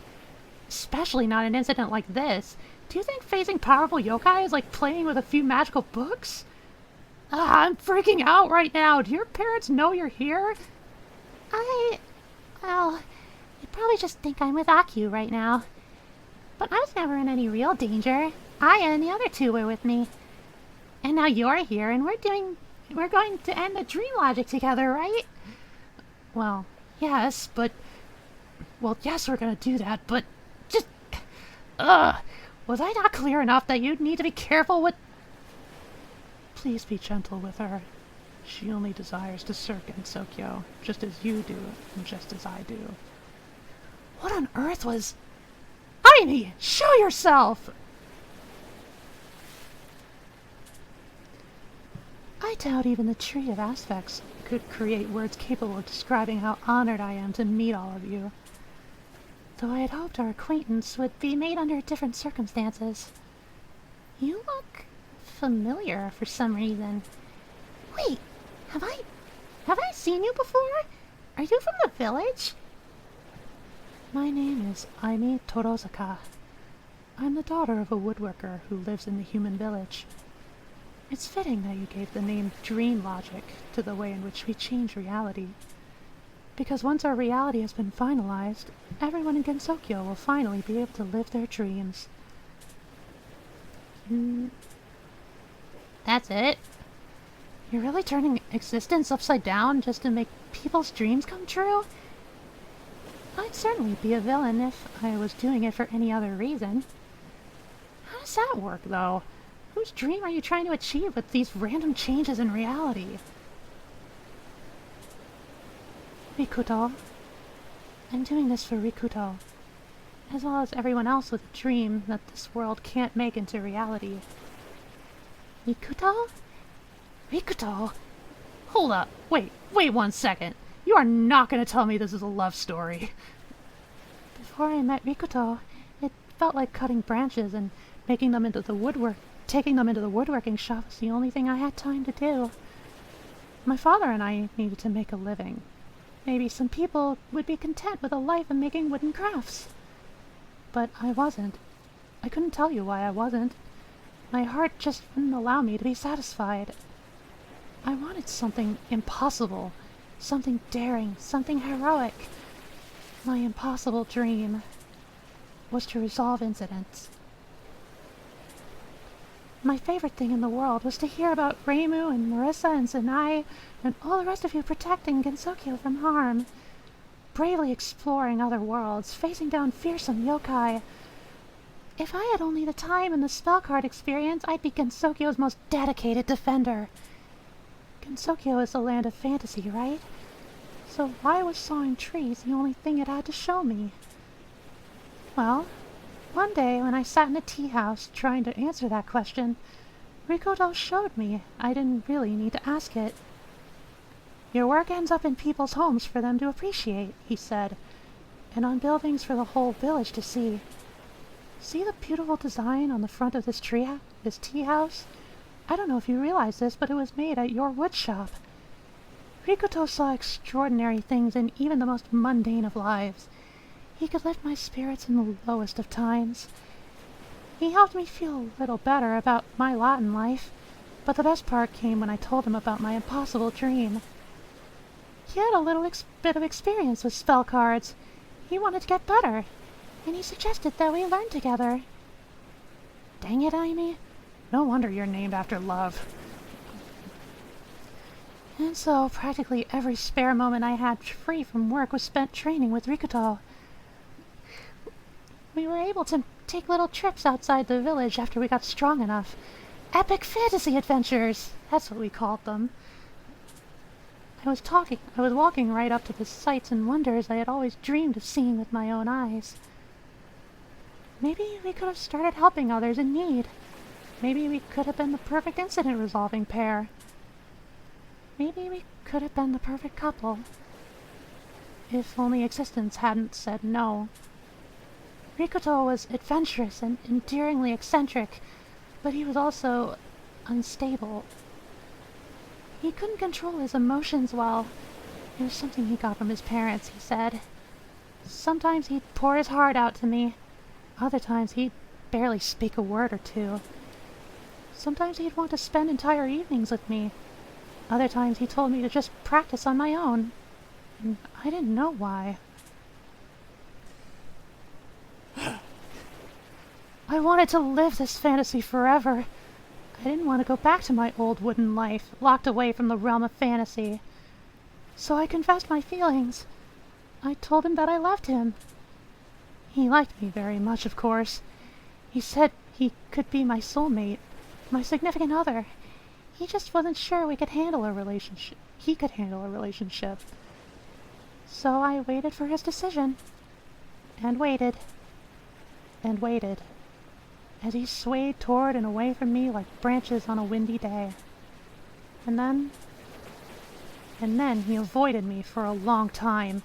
Especially not an incident like this. Do you think facing powerful yokai is like playing with a few magical books? Ah, I'm freaking out right now. Do your parents know you're here? Well, you probably just think I'm with Aku right now. But I was never in any real danger. Aya and the other two were with me. And now you're here, and we're going to end the dream logic together, right? Well, yes, but... Well, yes, we're gonna do that, but... Just... Was I not clear enough that you'd need to be careful with... Please be gentle with her. She only desires to serve Gensokyo, just as you do, and just as I do. What on earth was... Aimi! Show yourself! I doubt even the Tree of Aspects could create words capable of describing how honored I am to meet all of you. Though I had hoped our acquaintance would be made under different circumstances. You look familiar for some reason. Wait, have I seen you before? Are you from the village? My name is Aimi Torozaka. I'm the daughter of a woodworker who lives in the human village. It's fitting that you gave the name Dream Logic to the way in which we change reality. Because once our reality has been finalized, everyone in Gensokyo will finally be able to live their dreams. That's it? You're really turning existence upside down just to make people's dreams come true? I'd certainly be a villain if I was doing it for any other reason. How does that work, though? Whose dream are you trying to achieve with these random changes in reality? Rikuto. I'm doing this for Rikuto, as well as everyone else with a dream that this world can't make into reality. Rikuto? Rikuto? Hold up. Wait 1 second. You are not going to tell me this is a love story. Before I met Rikuto, it felt like cutting branches and taking them into the woodworking shop was the only thing I had time to do. My father and I needed to make a living. Maybe some people would be content with a life of making wooden crafts. But I wasn't. I couldn't tell you why I wasn't. My heart just wouldn't allow me to be satisfied. I wanted something impossible, something daring, something heroic. My impossible dream was to resolve incidents. My favorite thing in the world was to hear about Reimu and Marissa and Sanai and all the rest of you protecting Gensokyo from harm, bravely exploring other worlds, facing down fearsome yokai. If I had only the time and the spell card experience, I'd be Gensokyo's most dedicated defender. Gensokyo is the land of fantasy, right? So why was sawing trees the only thing it had to show me? Well, one day when I sat in a tea house trying to answer that question, Rikuto showed me I didn't really need to ask it. Your work ends up in people's homes for them to appreciate, he said, and on buildings for the whole village to see. See the beautiful design on the front of this tea house? I don't know if you realize this, but it was made at your wood shop. Rikuto saw extraordinary things in even the most mundane of lives. He could lift my spirits in the lowest of times. He helped me feel a little better about my lot in life, but the best part came when I told him about my impossible dream. He had a little bit of experience with spell cards. He wanted to get better, and he suggested that we learn together. Dang it, Aimi. No wonder you're named after love. And so, practically every spare moment I had free from work was spent training with Rikuto. We were able to take little trips outside the village after we got strong enough. Epic fantasy adventures! That's what we called them. I was walking right up to the sights and wonders I had always dreamed of seeing with my own eyes. Maybe we could have started helping others in need. Maybe we could have been the perfect incident-resolving pair. Maybe we could have been the perfect couple. If only existence hadn't said no. Rikuto was adventurous and endearingly eccentric, but he was also unstable. He couldn't control his emotions well. It was something he got from his parents, he said. Sometimes he'd pour his heart out to me. Other times he'd barely speak a word or two. Sometimes he'd want to spend entire evenings with me. Other times he told me to just practice on my own. And I didn't know why. I wanted to live this fantasy forever. I didn't want to go back to my old wooden life, locked away from the realm of fantasy. So I confessed my feelings. I told him that I loved him. He liked me very much, of course. He said he could be my soulmate, my significant other. He just wasn't sure we could handle a relationship. He could handle a relationship. So I waited for his decision. And waited. And waited. As he swayed toward and away from me like branches on a windy day. And then he avoided me for a long time.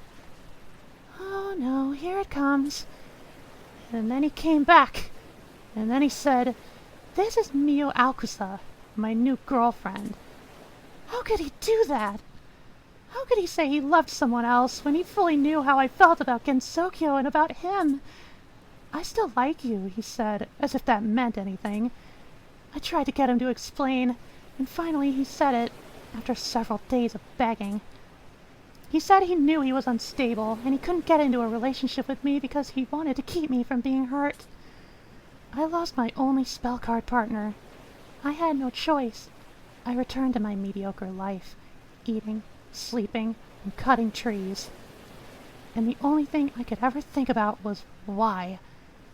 Oh no, here it comes. And then he came back. And then he said, "This is Mio Alkusa, my new girlfriend." How could he do that? How could he say he loved someone else when he fully knew how I felt about Gensokyo and about him? "I still like you," he said, as if that meant anything. I tried to get him to explain, and finally he said it, after several days of begging. He said he knew he was unstable, and he couldn't get into a relationship with me because he wanted to keep me from being hurt. I lost my only spell card partner. I had no choice. I returned to my mediocre life, eating, sleeping, and cutting trees. And the only thing I could ever think about was why.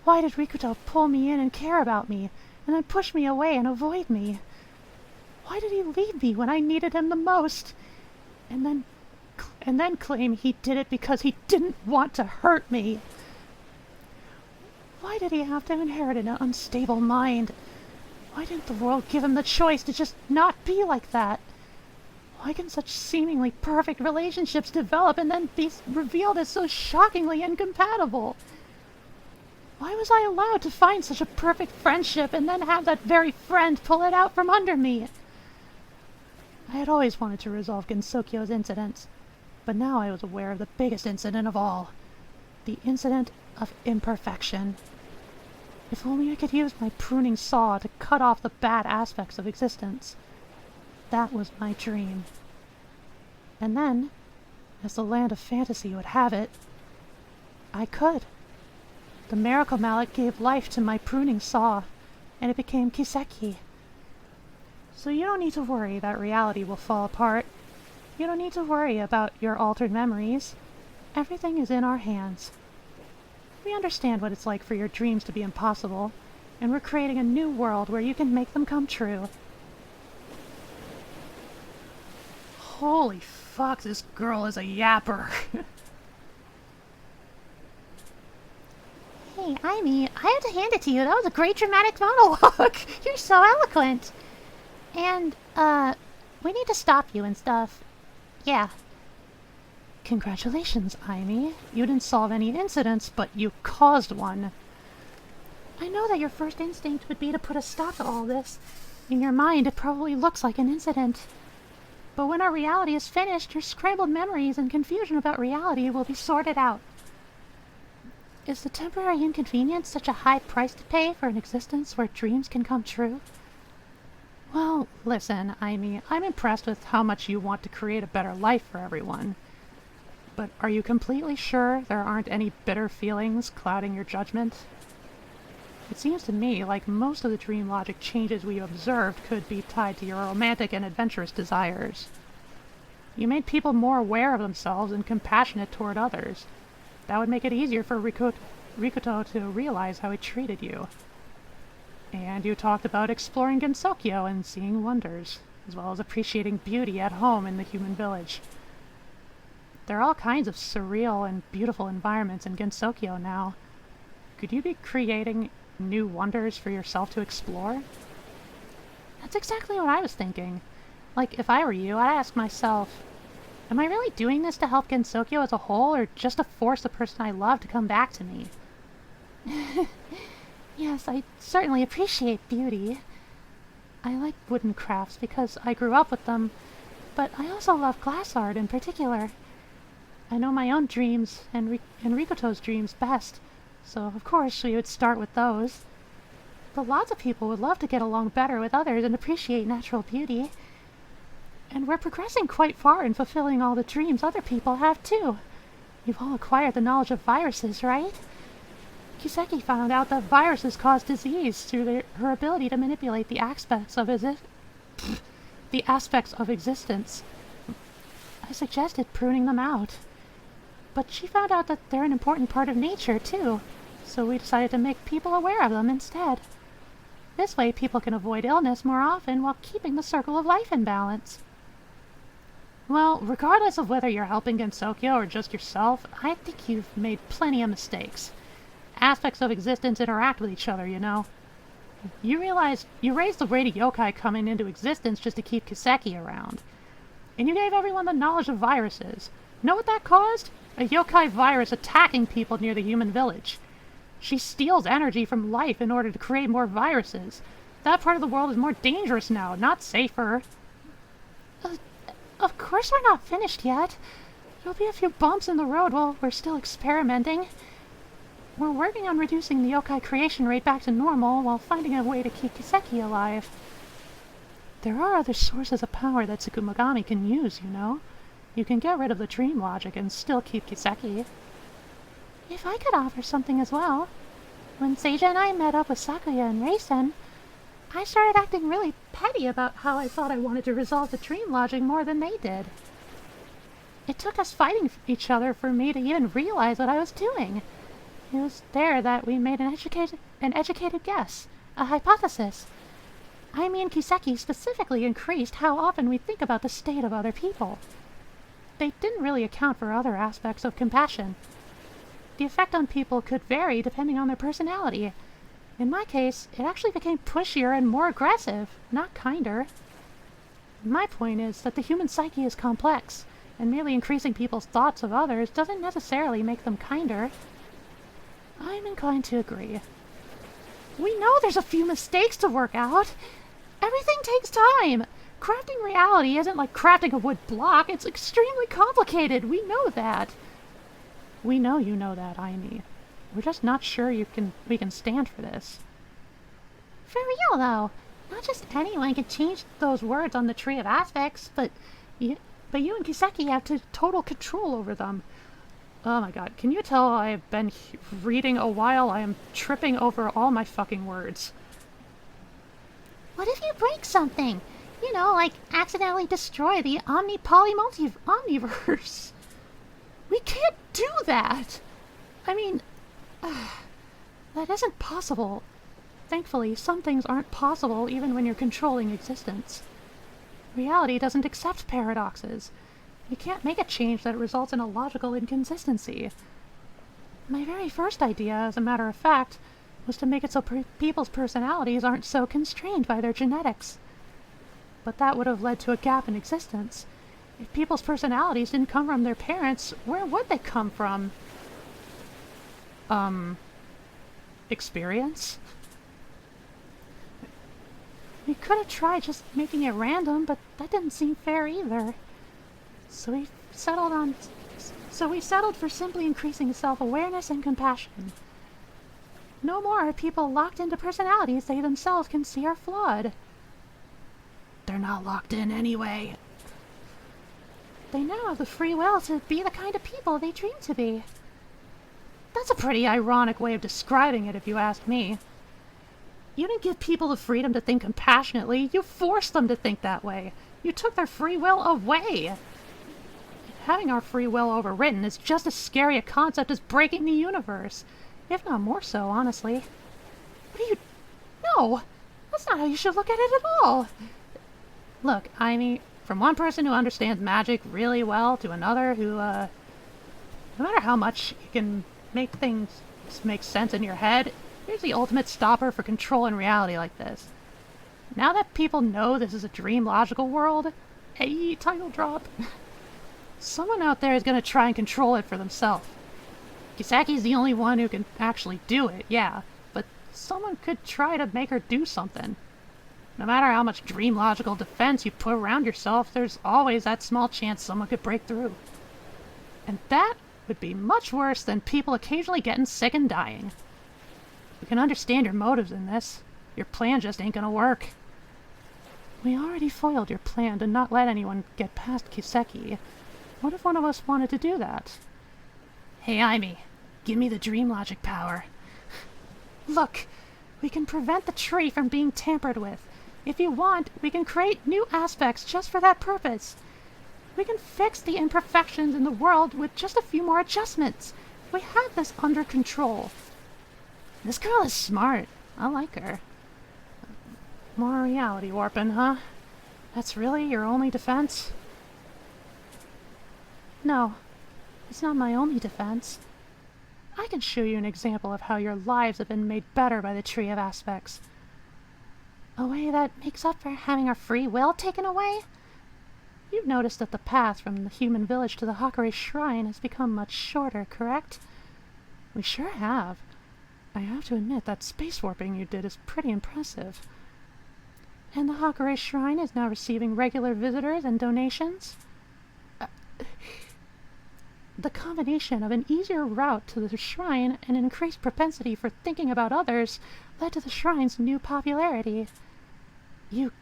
Why did Rikuto pull me in and care about me, and then push me away and avoid me? Why did he leave me when I needed him the most? And then claim he did it because he didn't want to hurt me? Why did he have to inherit an unstable mind? Why didn't the world give him the choice to just not be like that? Why can such seemingly perfect relationships develop and then be revealed as so shockingly incompatible? Why was I allowed to find such a perfect friendship and then have that very friend pull it out from under me? I had always wanted to resolve Gensokyo's incidents, but now I was aware of the biggest incident of all. The incident of imperfection. If only I could use my pruning saw to cut off the bad aspects of existence. That was my dream. And then, as the land of fantasy would have it, I could. The miracle mallet gave life to my pruning saw, and it became Kiseki. So you don't need to worry that reality will fall apart. You don't need to worry about your altered memories. Everything is in our hands. We understand what it's like for your dreams to be impossible, and we're creating a new world where you can make them come true. Holy fuck, this girl is a yapper. Hey, Amy, I have to hand it to you. That was a great dramatic monologue. You're so eloquent. And, we need to stop you and stuff. Yeah. Congratulations, Aimee. You didn't solve any incidents, but you caused one. I know that your first instinct would be to put a stop to all this. In your mind, it probably looks like an incident. But when our reality is finished, your scrambled memories and confusion about reality will be sorted out. Is the temporary inconvenience such a high price to pay for an existence where dreams can come true? Well, listen, Aimee, I'm impressed with how much you want to create a better life for everyone. But are you completely sure there aren't any bitter feelings clouding your judgment? It seems to me like most of the dream logic changes we observed could be tied to your romantic and adventurous desires. You made people more aware of themselves and compassionate toward others. That would make it easier for Rikuto to realize how he treated you. And you talked about exploring Gensokyo and seeing wonders, as well as appreciating beauty at home in the human village. There are all kinds of surreal and beautiful environments in Gensokyo now. Could you be creating new wonders for yourself to explore? That's exactly what I was thinking. Like, if I were you, I'd ask myself, am I really doing this to help Gensokyo as a whole, or just to force the person I love to come back to me? Yes, I certainly appreciate beauty. I like wooden crafts because I grew up with them, but I also love glass art in particular. I know my own dreams and Rikuto's dreams best, so of course we would start with those. But lots of people would love to get along better with others and appreciate natural beauty. And we're progressing quite far in fulfilling all the dreams other people have too. You've all acquired the knowledge of viruses, right? Kiseki found out that viruses cause disease through her ability to manipulate the aspects of existence. I suggested pruning them out. But she found out that they're an important part of nature, too, so we decided to make people aware of them instead. This way people can avoid illness more often while keeping the circle of life in balance. Well, regardless of whether you're helping Gensokyo or just yourself, I think you've made plenty of mistakes. Aspects of existence interact with each other, you know. You realize you raised the rate of yokai coming into existence just to keep Kiseki around. And you gave everyone the knowledge of viruses. Know what that caused? A yokai virus attacking people near the human village. She steals energy from life in order to create more viruses. That part of the world is more dangerous now, not safer. Of course we're not finished yet. There'll be a few bumps in the road while we're still experimenting. We're working on reducing the yokai creation rate back to normal while finding a way to keep Kiseki alive. There are other sources of power that Tsukumogami can use, you know. You can get rid of the dream logic and still keep Kiseki. If I could offer something as well. When Seija and I met up with Sakuya and Reisen, I started acting really petty about how I thought I wanted to resolve the dream logic more than they did. It took us fighting each other for me to even realize what I was doing. It was there that we made an educated guess, a hypothesis. I mean, Kiseki specifically increased how often we think about the state of other people. They didn't really account for other aspects of compassion. The effect on people could vary depending on their personality. In my case, it actually became pushier and more aggressive, not kinder. My point is that the human psyche is complex, and merely increasing people's thoughts of others doesn't necessarily make them kinder. I'm inclined to agree. We know there's a few mistakes to work out. Everything takes time. Crafting reality isn't like crafting a wood block. It's extremely complicated. We know that. We know you know that, Aimi. We're just not sure we can stand for this. For real, though. Not just anyone can change those words on the Tree of Aspects, but you and Kiseki have total control over them. Oh my god, can you tell I've been reading a while? I am tripping over all my fucking words. What if you break something? You know, like accidentally destroy the omniverse. We can't do that! I mean, that isn't possible. Thankfully, some things aren't possible even when you're controlling existence. Reality doesn't accept paradoxes. You can't make a change that results in a logical inconsistency. My very first idea, as a matter of fact, was to make it so people's personalities aren't so constrained by their genetics. But that would have led to a gap in existence. If people's personalities didn't come from their parents, where would they come from? Experience? We could have tried just making it random, but that didn't seem fair either. So we settled for simply increasing self-awareness and compassion. No more are people locked into personalities they themselves can see are flawed. They're not locked in anyway. They now have the free will to be the kind of people they dream to be. That's a pretty ironic way of describing it, if you ask me. You didn't give people the freedom to think compassionately, you forced them to think that way. You took their free will away. Having our free will overwritten is just as scary a concept as breaking the universe. If not more so, honestly. What do you... No! That's not how you should look at it at all! Look, I mean, from one person who understands magic really well to another who, no matter how much you can make things make sense in your head, here's the ultimate stopper for control in reality like this. Now that people know this is a dream logical world, hey, title drop, someone out there is going to try and control it for themselves. Kisaki's the only one who can actually do it, yeah, but someone could try to make her do something. No matter how much dream logical defense you put around yourself, there's always that small chance someone could break through. And that would be much worse than people occasionally getting sick and dying. We can understand your motives in this. Your plan just ain't gonna work. We already foiled your plan to not let anyone get past Kiseki. What if one of us wanted to do that? Hey, Amy, give me the dream logic power. Look, we can prevent the tree from being tampered with. If you want, we can create new aspects just for that purpose. We can fix the imperfections in the world with just a few more adjustments. We have this under control. This girl is smart. I like her. More reality warping, huh? That's really your only defense? No, it's not my only defense. I can show you an example of how your lives have been made better by the Tree of Aspects. A way that makes up for having our free will taken away? You've noticed that the path from the human village to the Hakare Shrine has become much shorter, correct? We sure have. I have to admit that space warping you did is pretty impressive. And the Hakare Shrine is now receiving regular visitors and donations? The combination of an easier route to the shrine and an increased propensity for thinking about others led to the shrine's new popularity. You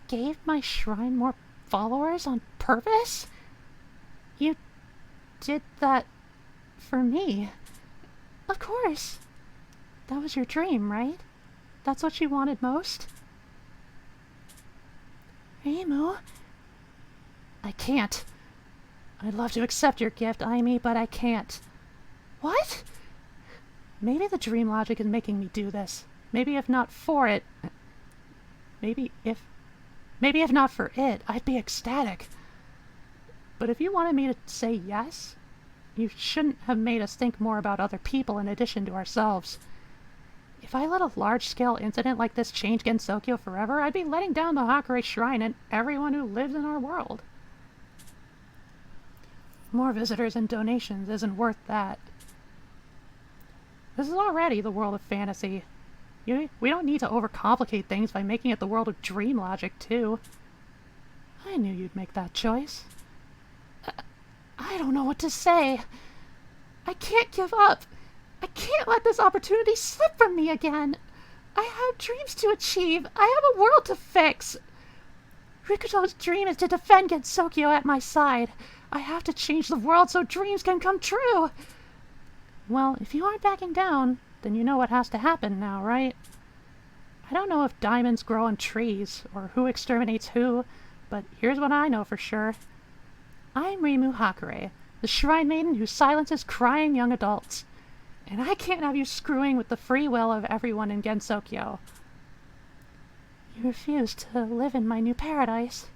gave my shrine more followers on purpose? You did that for me? Of course. That was your dream, right? That's what you wanted most? Reimu? I can't. I'd love to accept your gift, Aimi, but I can't. What? Maybe the dream logic is making me do this. Maybe if not for it... Maybe if not for it, I'd be ecstatic. But if you wanted me to say yes, you shouldn't have made us think more about other people in addition to ourselves. If I let a large-scale incident like this change Gensokyo forever, I'd be letting down the Hakare Shrine and everyone who lives in our world. More visitors and donations isn't worth that. This is already the world of fantasy. We don't need to overcomplicate things by making it the world of dream logic, too. I knew you'd make that choice. I don't know what to say. I can't give up. I can't let this opportunity slip from me again. I have dreams to achieve. I have a world to fix. Rikuto's dream is to defend Gensokyo at my side. I have to change the world so dreams can come true. Well, if you aren't backing down, then you know what has to happen now, right? I don't know if diamonds grow on trees, or who exterminates who, but here's what I know for sure. I'm Reimu Hakare, the Shrine Maiden who silences crying young adults. And I can't have you screwing with the free will of everyone in Gensokyo. You refuse to live in my new paradise.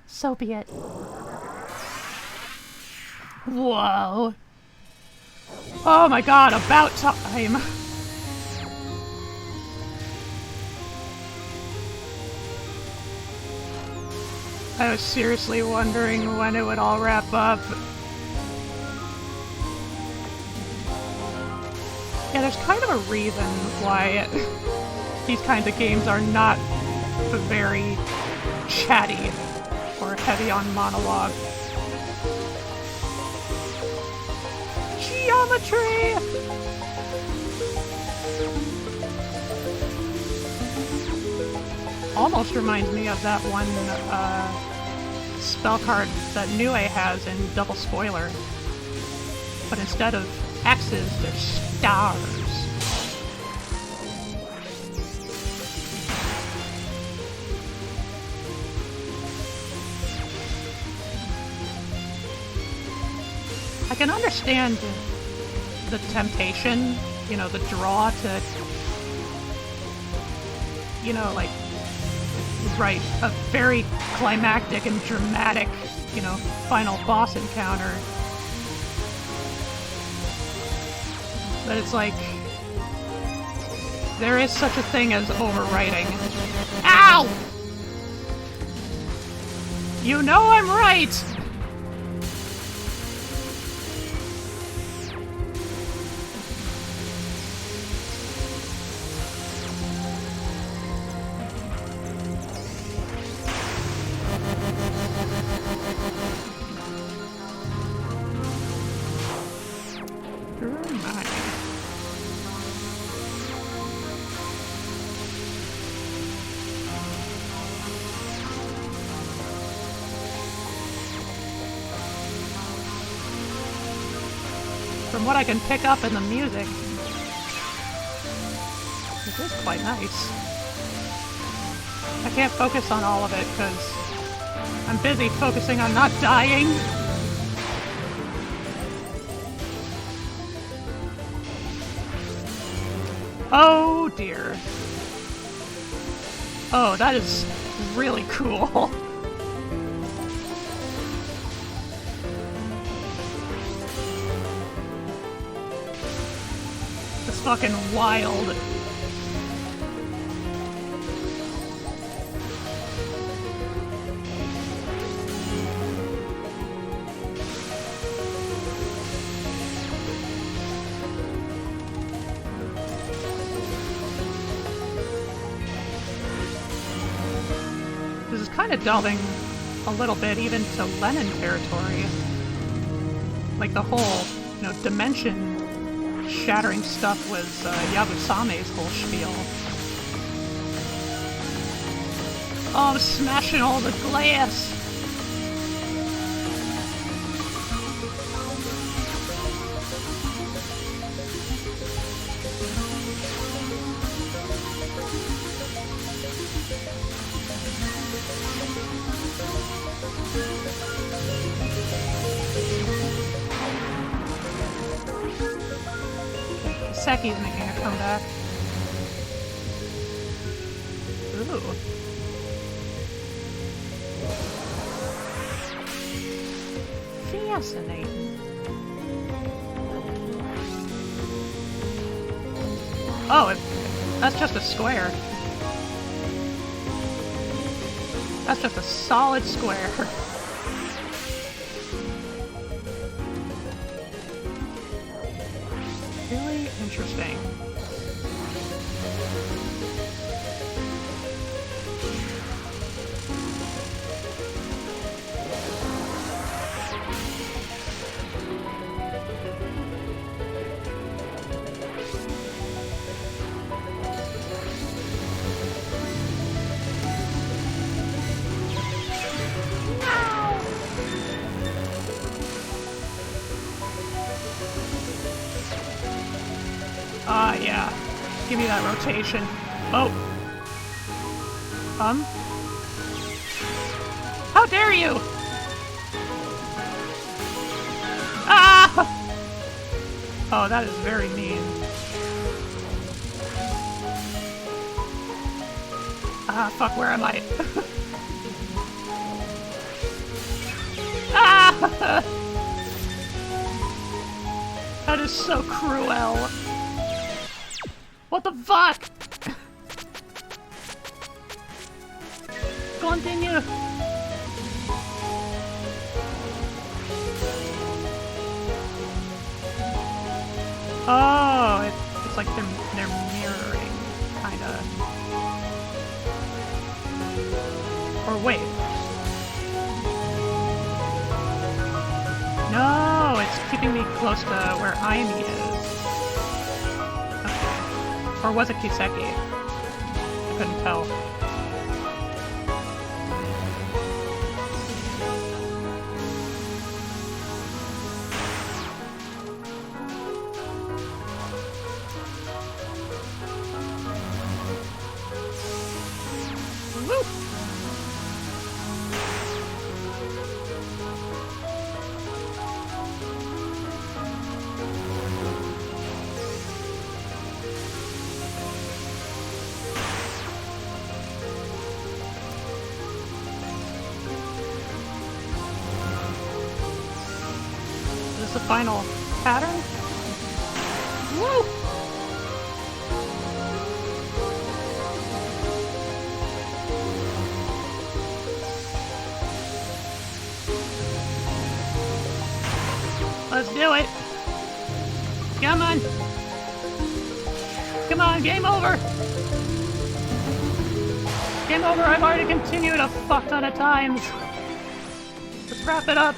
So be it. Whoa. Oh my god, about time. I was seriously wondering when it would all wrap up. Yeah, there's kind of a reason why these kinds of games are not very chatty or heavy on monologue. Geometry! Almost reminds me of that one spell card that Nue has in Double Spoiler. But instead of X's, there's stars. I can understand the temptation, you know, the draw to, you know, like, write a very climactic and dramatic, you know, final boss encounter. But it's like, there is such a thing as overwriting. Ow! You know I'm right! From what I can pick up in the music, it is quite nice. I can't focus on all of it because I'm busy focusing on not dying. Oh dear. Oh, that is really cool. It's fucking wild. This is kind of delving a little bit even to Lennon territory. Like the whole, you know, dimension shattering stuff was Yabusame's whole spiel. Oh, I'm smashing all the glass! Seki's making a comeback. Ooh. Fascinating. Oh, that's just a square. That's just a solid square. Really interesting. Ah, yeah. Give me that rotation. Oh. How dare you! Ah! Oh, that is very mean. Ah, fuck, where am I? Ah! That is so cruel. What the fuck? Continue. Oh, it's like they're mirroring, kinda. Or wait. No, it's keeping me close to where Aimi is. Or was it Kiseki? I couldn't tell. Woo! The final pattern? Woo! Let's do it! Come on! Come on, game over! Game over, I've already continued a fuck ton of times! Let's wrap it up!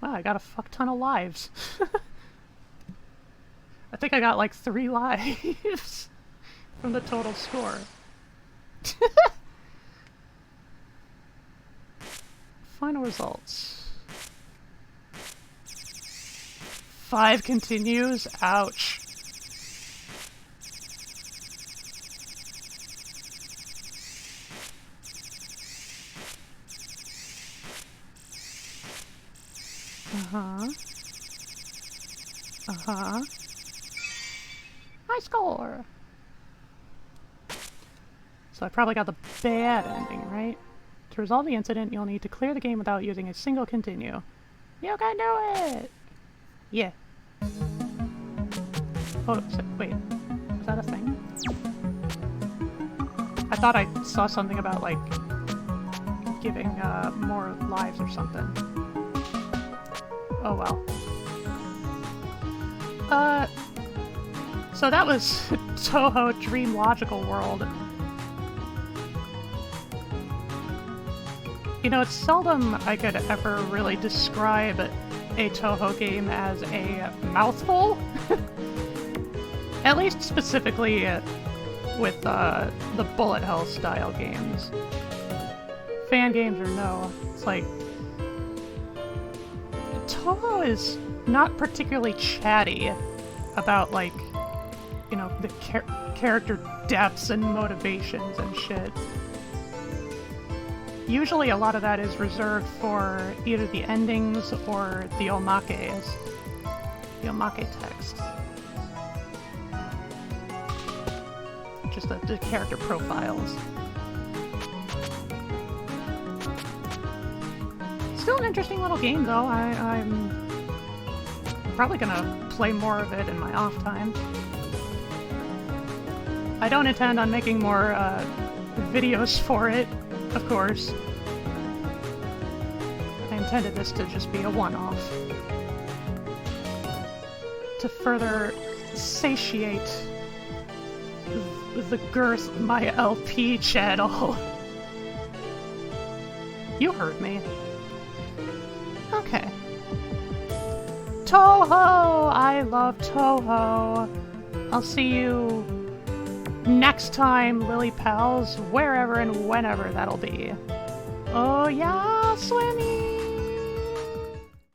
Wow, I got a fuck ton of lives. I think I got like 3 lives from the total score. Final results. 5 continues? Ouch. Uh-huh. Uh-huh. High score! So I probably got the bad ending, right? To resolve the incident, you'll need to clear the game without using a single continue. You can do it! Yeah. Oh, wait. Was that a thing? I thought I saw something about, like, giving more lives or something. Oh well. So that was Touhou Dream Logical World. You know, it's seldom I could ever really describe a Touhou game as a mouthful. At least specifically with the bullet hell style games. Fan games or no, it's like Touhou is not particularly chatty about, like, you know, the character depths and motivations and shit. Usually a lot of that is reserved for either the endings or the omakes. The omake text. Just the character profiles. Still an interesting little game, though. I'm probably gonna play more of it in my off time. I don't intend on making more videos for it, of course. I intended this to just be a one-off. To further satiate the girth of my LP channel. You heard me. Okay. Touhou! I love Touhou. I'll see you next time, Lily Pals, wherever and whenever that'll be. Oh yeah, Swimmy!